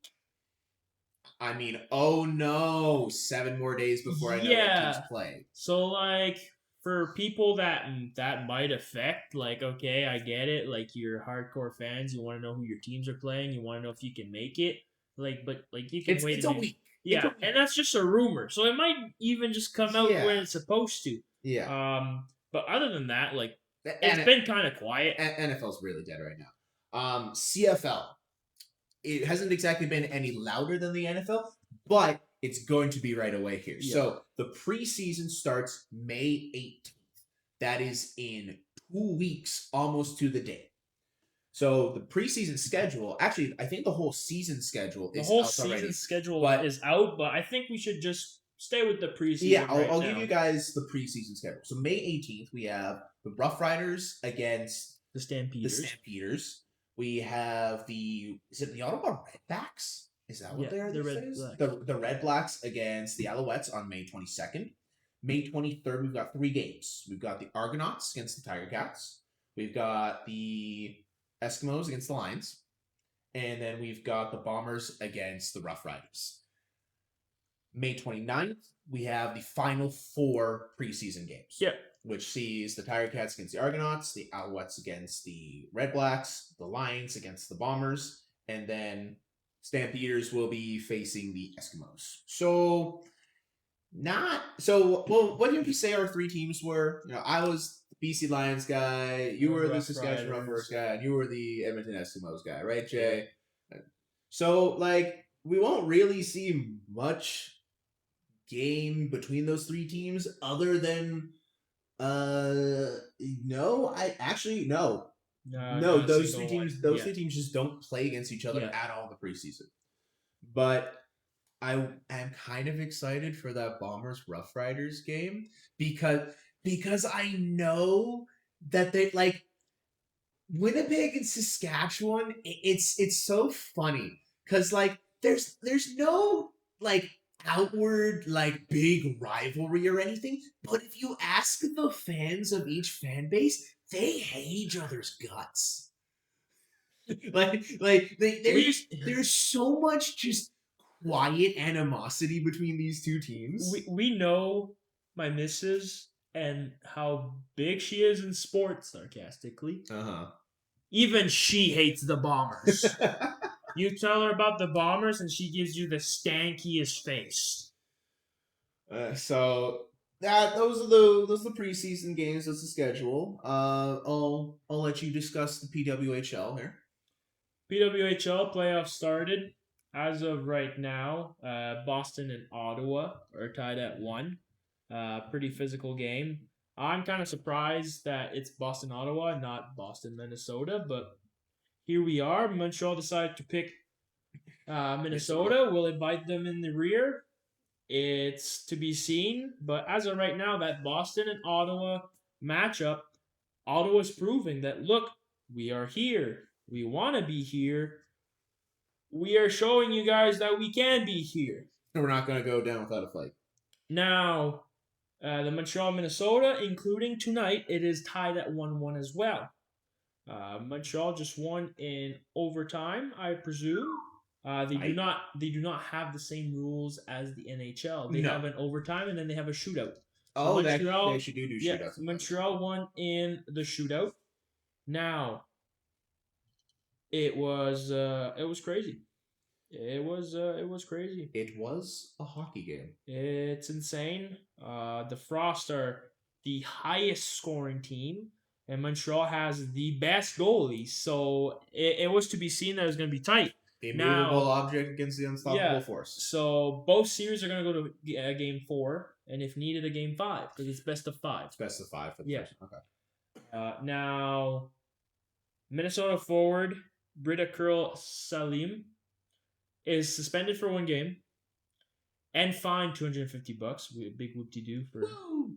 I mean, oh no, 7 more days before I know what teams play. So like for people that might affect, like, okay, I get it. Like, you're hardcore fans, you want to know who your teams are playing, you want to know if you can make it. Like, but like you can wait. It's a week. Yeah, and that's just a rumor, so it might even just come out when it's supposed to. Yeah. But other than that, like, it's been kind of quiet. NFL's really dead right now. CFL, it hasn't exactly been any louder than the NFL, but it's going to be right away here. Yeah. So the preseason starts May 18th. That is in 2 weeks, almost to the day. So the preseason schedule, actually, I think the whole season schedule is out already. The whole season schedule is out, but I think we should just stay with the preseason. Yeah, I'll give you guys the preseason schedule. So May 18th, we have the Rough Riders against the Stampeders. We have the Ottawa Redbacks? Is that what they are? The Red Blacks against the Alouettes on May 22nd. May 23rd, we've got 3 games. We've got the Argonauts against the Tiger Cats. We've got the Eskimos against the Lions. And then we've got the Bombers against the Rough Riders. May 29th, we have the final 4 preseason games. Yeah. Which sees the Tiger Cats against the Argonauts, the Alouettes against the Red Blacks, the Lions against the Bombers, and then Stampeders will be facing the Eskimos. So, well, what did you say our 3 teams were? I was the BC Lions guy, you were the Rough Saskatchewan Riders. Roughriders guy, and you were the Edmonton Eskimos guy, right, Jay? So, we won't really see much game between those 3 teams other than no, no, those 3 teams one. 3 teams just don't play against each other Yeah. at all in the preseason. But I am kind of excited for that Bombers Rough Riders game because I know that they Winnipeg and Saskatchewan. It's so funny because there's no outward big rivalry or anything, but if you ask the fans of each fan base, they hate each other's guts. There's so much just quiet animosity between these 2 teams. We know my missus and how big she is in sports, sarcastically. Even she hates the Bombers. You tell her about the Bombers and she gives you the stankiest face. So those are the preseason games. That's the schedule. I'll let you discuss the PWHL here. PWHL playoffs started. As of right now, Boston and Ottawa are tied at 1. Pretty physical game. I'm kind of surprised that it's Boston Ottawa, not Boston Minnesota, but here we are. Montreal decided to pick Minnesota. Will it bite them in the rear? It's to be seen. But as of right now, that Boston and Ottawa matchup, Ottawa's proving that, look, we are here. We want to be here. We are showing you guys that we can be here. And we're not going to go down without a fight. Now, the Montreal, Minnesota, including tonight, it is tied at 1-1 as well. Montreal just won in overtime, I presume. They do not have the same rules as the NHL. They have an overtime and then they have a shootout. Oh, Montreal, they should do shootouts. Montreal won in the shootout. Now, it was crazy. It was crazy. It was a hockey game. It's insane. The Frost are the highest scoring team, and Montreal has the best goalie. So it was to be seen that it was going to be tight. The immovable object against the unstoppable force. So both series are going to go to game 4, and if needed, a game 5 because it's best of 5. It's best of 5 for the first. Okay. Now, Minnesota forward Britta Curl Salim is suspended for 1 game and fined $250. Big whoop-de-doo for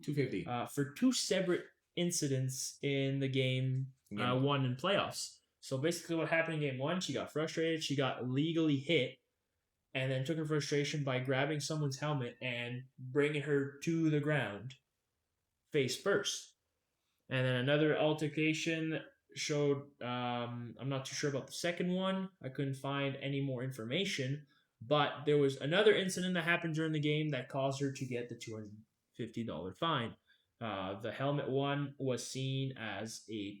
$250 for 2 separate incidents in the game 1 in playoffs. So basically, what happened in game 1? She got frustrated. She got legally hit, and then took her frustration by grabbing someone's helmet and bringing her to the ground, face first. And then another altercation showed, I'm not too sure about the second one. I couldn't find any more information. But there was another incident that happened during the game that caused her to get the $250 fine. The helmet one was seen as a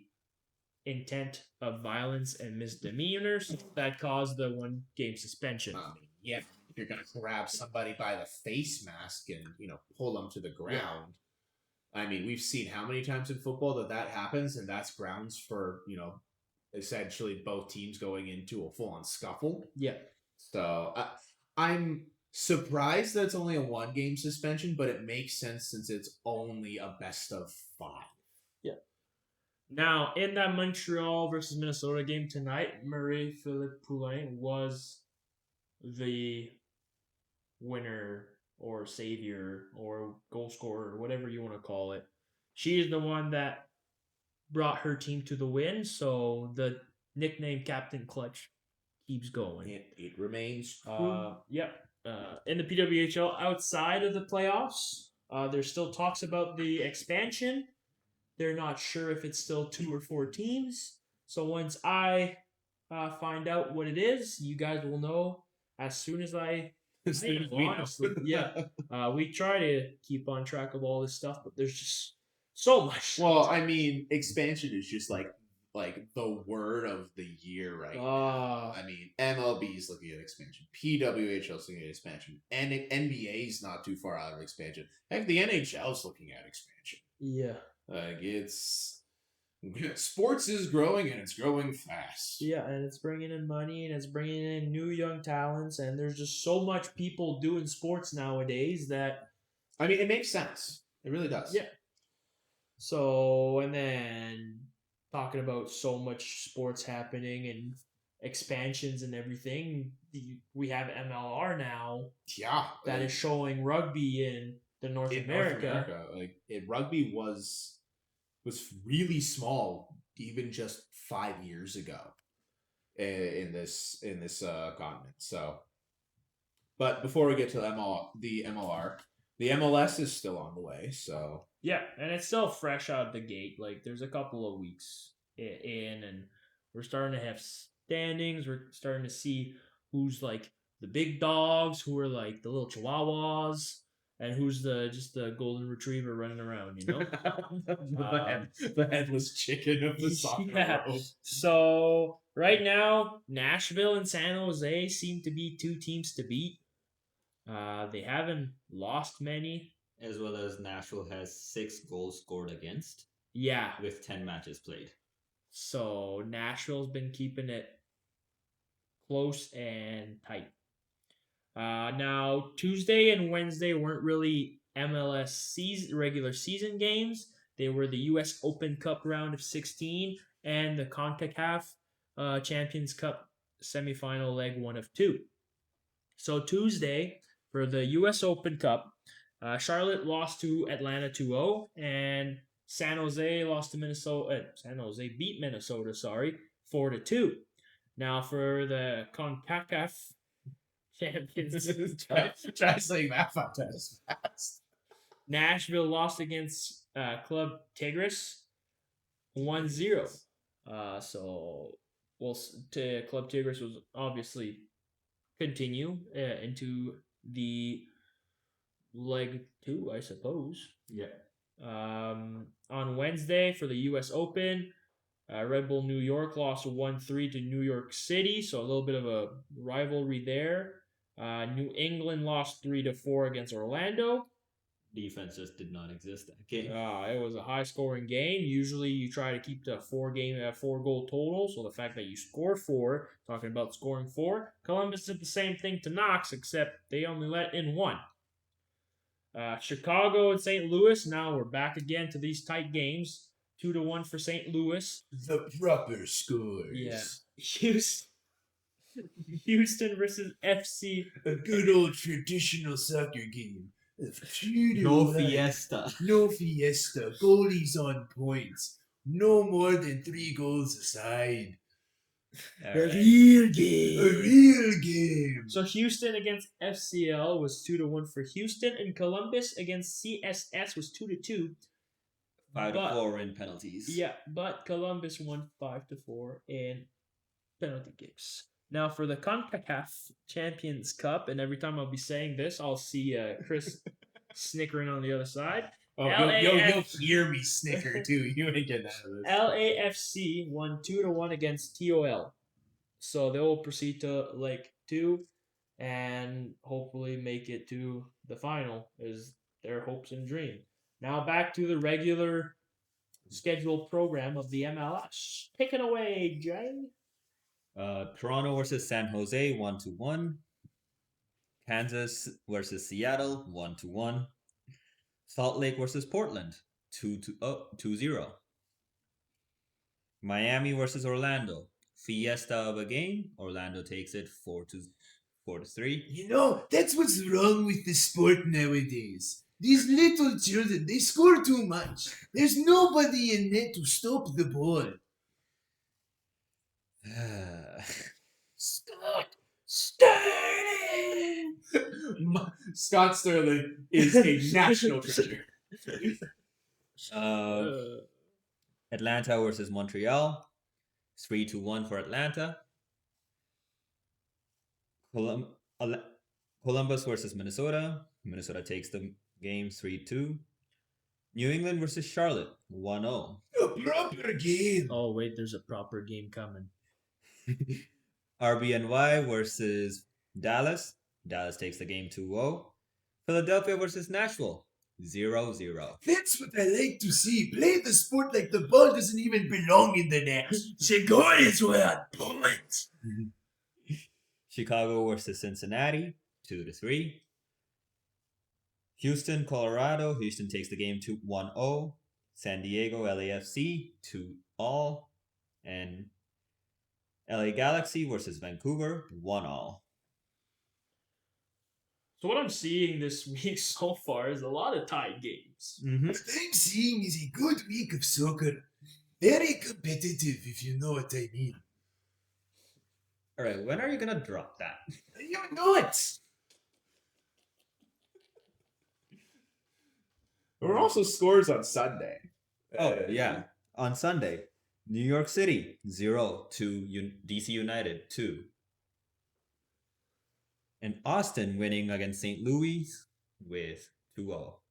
intent of violence and misdemeanors that caused the 1 game suspension. If you're gonna grab somebody by the face mask and pull them to the ground. I mean, we've seen how many times in football that happens, and that's grounds for, essentially both teams going into a full-on scuffle. Yeah. So, I'm surprised that it's only a 1-game suspension, but it makes sense since it's only a best of 5. Yeah. Now, in that Montreal versus Minnesota game tonight, Marie-Philippe Poulin was the winner or savior or goal scorer, whatever you want to call it. She is the one that brought her team to the win, so the nickname Captain Clutch keeps going. It remains true. In the PWHL, outside of the playoffs, there's still talks about the expansion. They're not sure if it's still 2 or 4 teams. So once I find out what it is, you guys will know as soon as I As soon as we know. Honestly, yeah. We try to keep on track of all this stuff, but there's just so much. Well, I mean, expansion is just like the word of the year right now. I mean, MLB is looking at expansion. PWHL is looking at expansion. And NBA is not too far out of expansion. Heck, the NHL is looking at expansion. yeah. Like it's sports is growing and it's growing fast. Yeah, and it's bringing in money and it's bringing in new young talents, and there's just so much people doing sports nowadays that I mean, it makes sense. It really does. yeah. So, and then talking about so much sports happening and expansions and everything, we have MLR now Yeah. that is showing rugby in the North America. Like rugby was really small even just 5 years ago in this continent. So, but before we get to the MLR, the MLS is still on the way. So Yeah, and it's still fresh out the gate. Like there's a couple of weeks in, and we're starting to have standings. We're starting to see who's like the big dogs, who are like the little chihuahuas, and who's just the golden retriever running around. You know, the headless chicken of the soccer yeah. world. So right now, Nashville and San Jose seem to be two teams to beat. They haven't lost many. As well as Nashville has 6 goals scored against Yeah. with 10 matches played. So Nashville's been keeping it close and tight. Now Tuesday and Wednesday weren't really MLS regular season games. They were the U.S. Open Cup round of 16 and the CONCACAF Champions Cup semifinal leg 1 of 2. So Tuesday for the U.S. Open Cup, Charlotte lost to Atlanta 2-0, and San Jose lost to Minnesota. San Jose beat Minnesota, 4-2. Now for the CONCACAF Champions, try saying that 5 times fast. Nashville lost against Club Tigres 1-0. So to Club Tigres was obviously continue into the leg 2, I suppose. Yeah. On Wednesday for the U.S. Open, Red Bull New York lost 1-3 to New York City, so a little bit of a rivalry there. New England lost 3-4 against Orlando. Defense just did not exist that game. It was a high-scoring game. Usually, you try to keep the 4-goal total. So the fact that you score 4, talking about scoring 4, Columbus did the same thing to Knox, except they only let in 1. Chicago and St. Louis. Now we're back again to these tight games. 2-1 for St. Louis. The proper scores. Yeah. Houston versus FC. A good old traditional soccer game. No fiesta. No fiesta. Goalies on points. No more than 3 goals aside. A real game. A real game. So Houston against FCL was 2-1 for Houston, and Columbus against CSS was 2-2. 5-4 in penalties. Yeah, but Columbus won 5-4 in penalty kicks. Now for the CONCACAF Champions Cup, and every time I'll be saying this, I'll see Chris snickering on the other side. Oh, you'll hear me snicker too. You ain't getting out of this. LAFC won 2-1 against TOL. So they will proceed to leg 2 and hopefully make it to the final is their hopes and dream. Now back to the regular scheduled program of the MLS. Pick it away, Jay. Toronto versus San Jose 1-1. Kansas versus Seattle 1-1. Salt Lake versus Portland 2-0. Miami versus Orlando. Fiesta of a game. Orlando takes it 4-3. You know, that's what's wrong with the sport nowadays. These little children, they score too much. There's nobody in net to stop the ball. Scott Sterling is a national treasure. Atlanta versus Montreal 3-1 for Atlanta. Columbus versus Minnesota. Minnesota takes the game 3-2. New England versus Charlotte 1-0. A proper game. Oh wait, there's a proper game coming. RBNY versus Dallas. Dallas takes the game 2-0. Philadelphia versus Nashville 0-0. That's what I like to see. Play the sport like the ball doesn't even belong in the net. Segures were on point. Chicago versus Cincinnati 2-3. Houston, Colorado. Houston takes the game 1-0. San Diego, LAFC 2-2. And LA Galaxy versus Vancouver 1-0. So what I'm seeing this week so far is a lot of tied games. What I'm seeing is a good week of soccer. Very competitive, if you know what I mean. All right, when are you gonna drop that? You know it. There were also scores on Sunday. Oh yeah, on Sunday, New York City 0 to DC United 2. And Austin winning against St. Louis with 2-0.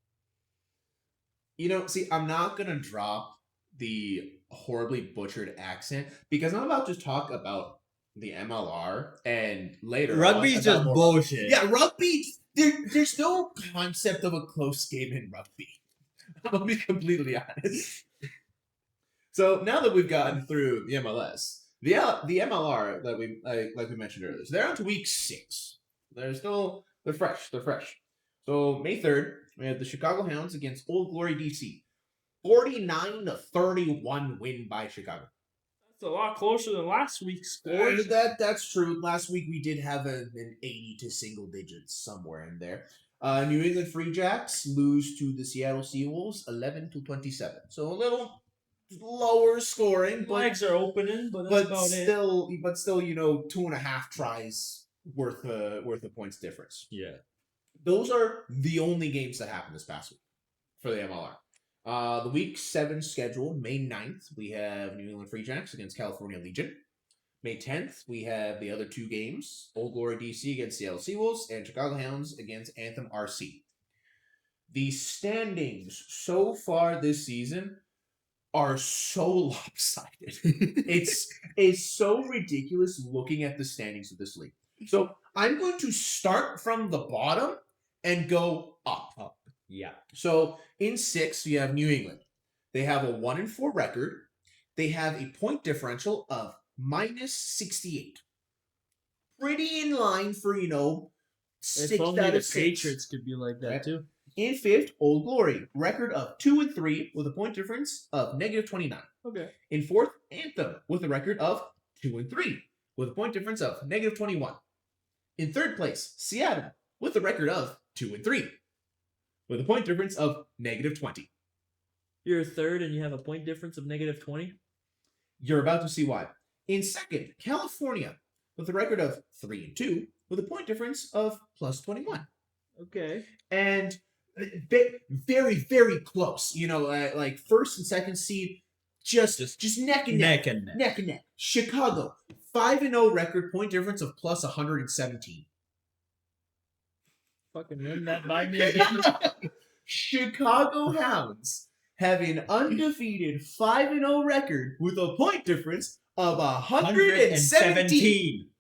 You know, see, I'm not going to drop the horribly butchered accent because I'm about to talk about the MLR and later Rugby's just bullshit. Yeah, rugby, there's no concept of a close game in rugby. I'll be completely honest. So now that we've gotten through the MLS, the MLR that we like we mentioned earlier, so they're on to week 6. They're fresh. So May 3rd, we have the Chicago Hounds against Old Glory DC. 49-31 win by Chicago. That's a lot closer than last week's score. That's true. Last week we did have an 80 to single digits somewhere in there. New England Free Jacks lose to the Seattle Seawolves 11-27. So a little lower scoring, but Legs are opening, but that's about it. But still, you know, 2.5 tries worth a points difference. Yeah. Those are the only games that happened this past week for the MLR. The week 7 schedule, May 9th, we have New England Free Jacks against California Legion. May 10th, we have the other 2 games, Old Glory DC against Seattle Seawolves and Chicago Hounds against Anthem RC. The standings so far this season are so lopsided. it's so ridiculous looking at the standings of this league. So I'm going to start from the bottom and go up. Yeah. So in 6th, you have New England. They have a 1-4 record. They have a point differential of -68. Pretty in line for, you know, 6 If only out the of 6. Patriots could be like that Right. too. In 5th, Old Glory. Record of 2-3 with a point difference of -29. Okay. In 4th, Anthem with a record of 2-3 with a point difference of -21. In 3rd place, Seattle with a record of 2-3 with a point difference of -20. You're third and you have a point difference of -20. You're about to see why. In 2nd, California with a record of 3-2 with a point difference of +21. Okay. And very, very close. You know, like 1st and 2nd seed, just neck and neck. Neck and neck. Chicago, 5-0 record, point difference of +117. Fucking run that by me again. Chicago Hounds have an undefeated 5-0 record with a point difference of 117.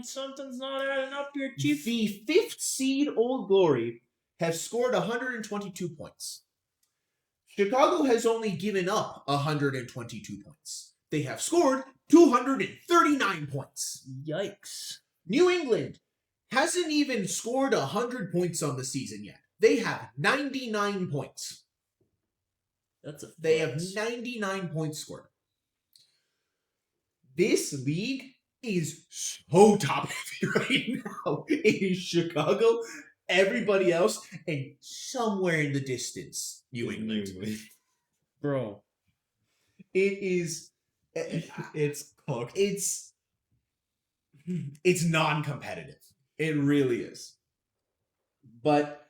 Something's not adding up here, Chief. The 5th seed Old Glory have scored 122 points. Chicago has only given up 122 points. They have scored 239 points. Yikes. New England hasn't even scored 100 points on the season yet. They have 99 points. They have 99 points scored. This league is so top heavy right now. It is Chicago, everybody else, and somewhere in the distance, New England. Bro. It is. It's cooked. It's non-competitive. It really is. But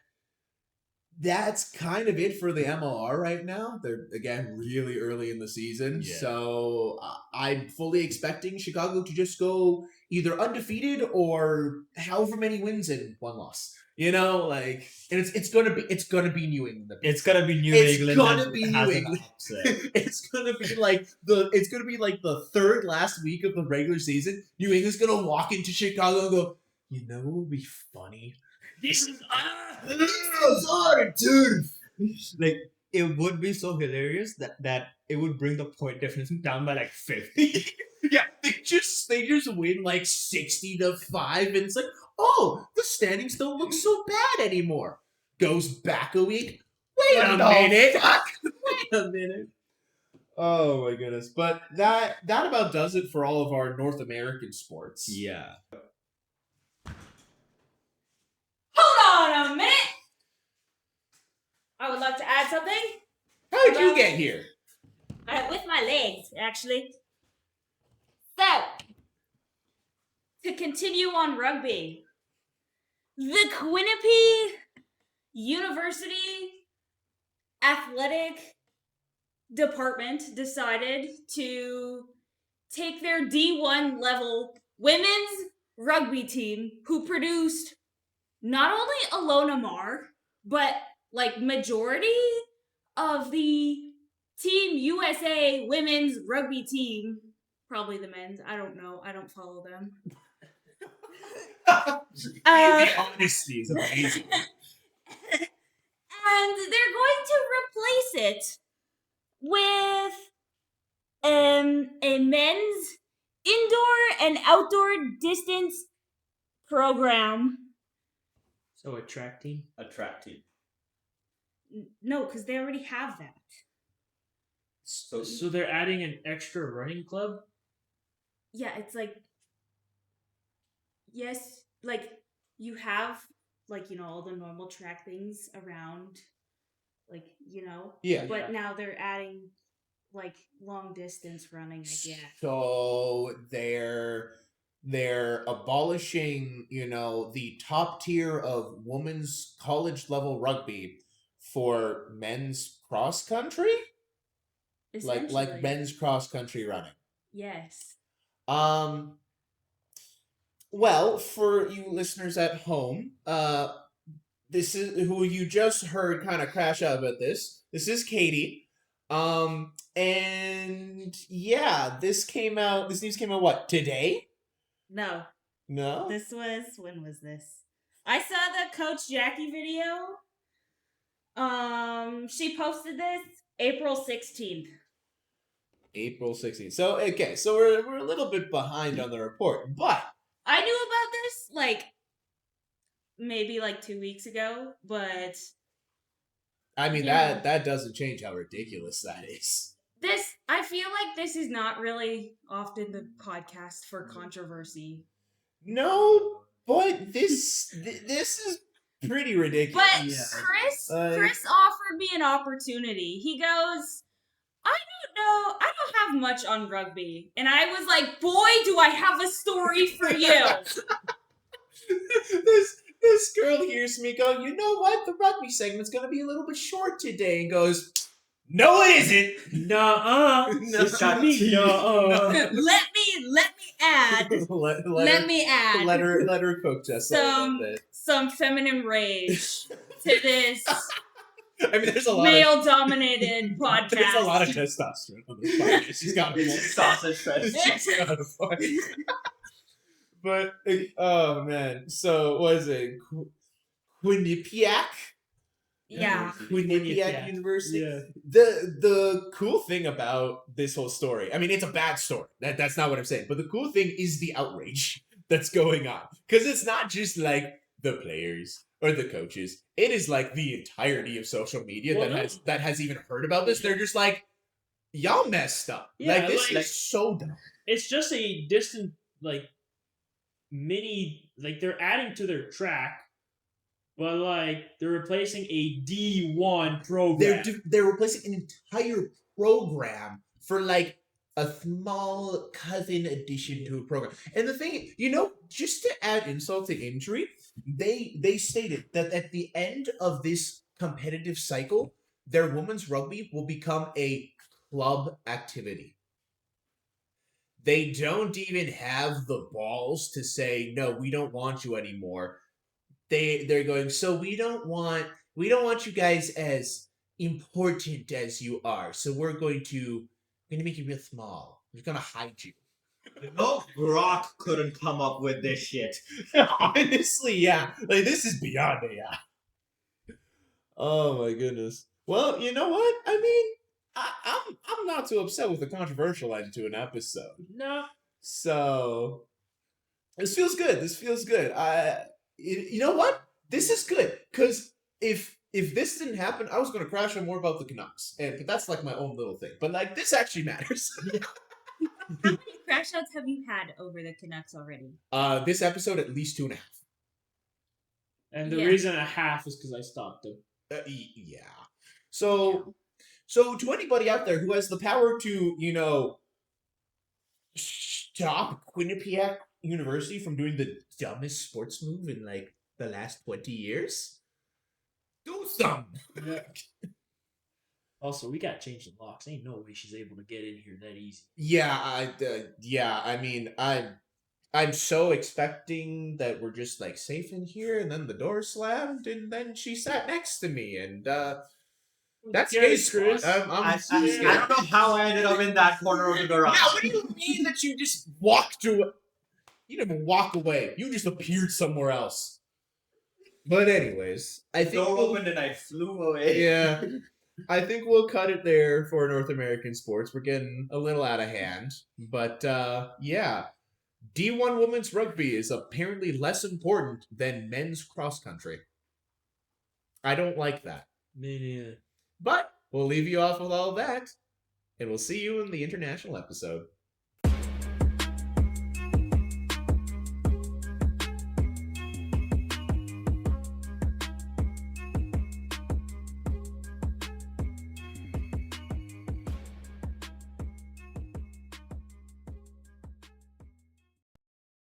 that's kind of it for the MLR right now. They're again really early in the season, Yeah. so I'm fully expecting Chicago to just go either undefeated or however many wins and 1 loss. You know, like, and it's gonna be New England. It's gonna be New It's England. gonna that be has New an England. upset. It's gonna be like the third last week of the regular season. New England's gonna walk into Chicago and go, you know what would be funny? This is This is our dude. Like, it would be so hilarious that it would bring the point difference down by like 50. Yeah, they just win like 60-5, and it's like, oh, the standings don't look so bad anymore. Goes back a week. Wait a minute. Wait a minute. Oh my goodness. But that about does it for all of our North American sports. Yeah. Hold on a minute. I would like to add something. How did you get here? With my legs, actually. So, to continue on rugby, the Quinnipiac University Athletic Department decided to take their D1 level women's rugby team, who produced not only Alona Mar, but like majority of the Team USA women's rugby team, probably the men's, I don't know, I don't follow them. The honesty is amazing. And they're going to replace it with a men's indoor and outdoor distance program. So a track team? Attractive. No, because they already have that. So they're adding an extra running club? Yeah, it's like, yes, like you have, like, you know, all the normal track things around, like, you know, Yeah. but now they're adding like long distance running, I guess. So they're abolishing, you know, the top tier of women's college level rugby for men's cross country, like Essentially. men's cross country running. Yes. Well, for you listeners at home, this is who you just heard kind of crash out about this. This is Katie. And yeah, this news came out what, today? No. No? When was this? I saw the Coach Jackie video. She posted this April 16th. April 16th. So okay, so we're a little bit behind on the report, but I knew about this like maybe like 2 weeks ago, but I mean Yeah. that doesn't change how ridiculous that is. I feel like this is not really often the podcast for controversy. No, but this is pretty ridiculous. But Chris Like- Chris offered me an opportunity. He goes, I don't know, I don't have much on rugby. And I was like, boy, do I have a story for you. this girl hears me go, you know what? The rugby segment's gonna be a little bit short today, and goes, no, it isn't. Nuh-uh. No. It's got me. Nuh-uh. let me add. let her cook just a little bit. Some feminine rage to this I mean, there's a lot male-dominated podcast. There's a lot of testosterone on this podcast. She's got a Sausage fest. She's got a point. But oh man, so what is it? Quinnipiac? Yeah. Quinnipiac University. Yeah. The cool thing about this whole story, I mean, it's a bad story. That's not what I'm saying. But the cool thing is the outrage that's going on, because it's not just like the players or the coaches. It is like the entirety of social media that has even heard about this. They're just like, y'all messed up. Yeah, like this like- is so dumb. It's just a distant, like, mini, like, they're adding to their track, but, like, they're replacing a D1 program. They're replacing an entire program for like a small cousin addition to a program. And the thing, you know, just to add insult to injury, they stated that at the end of this competitive cycle, their women's rugby will become a club activity. They don't even have the balls to say, no, we don't want you anymore. They're going, so we don't want you guys as important as you are. So we're going to make you real small. We're gonna hide you. No, Brock couldn't come up with this shit. Honestly, yeah. Like, this is beyond AI. Oh my goodness. Well, you know what? I mean, I'm not too upset with the controversial end to an episode. No. So this feels good. This feels good. You know what? This is good because if this didn't happen, I was going to crash on more about the Canucks, but that's like my own little thing. But like, this actually matters. How many crash outs have you had over the Canucks already? This episode at least 2.5. And the Yeah. reason a half is because I stopped them. Yeah. So to anybody out there who has the power to, stop Quinnipiac University from doing the dumbest sports move in like the last 20 years, do something. Also, we got changed the locks. Ain't no way she's able to get in here that easy. Yeah, I mean, I'm so expecting that we're just like safe in here, and then the door slammed, and then she sat next to me, and that's Scary, gay, Chris. Chris. I'm I scared. don't know how I ended up in that corner of the garage. Yeah, what do you mean that you just walked away? You didn't walk away. You just appeared somewhere else. But anyways, I The think door opened and I flew away. yeah, I think we'll cut it there for North American sports. We're getting a little out of hand, but yeah, D1 women's rugby is apparently less important than men's cross country. I don't like that, Me neither. but we'll leave you off with all that, and we'll see you in the international episode.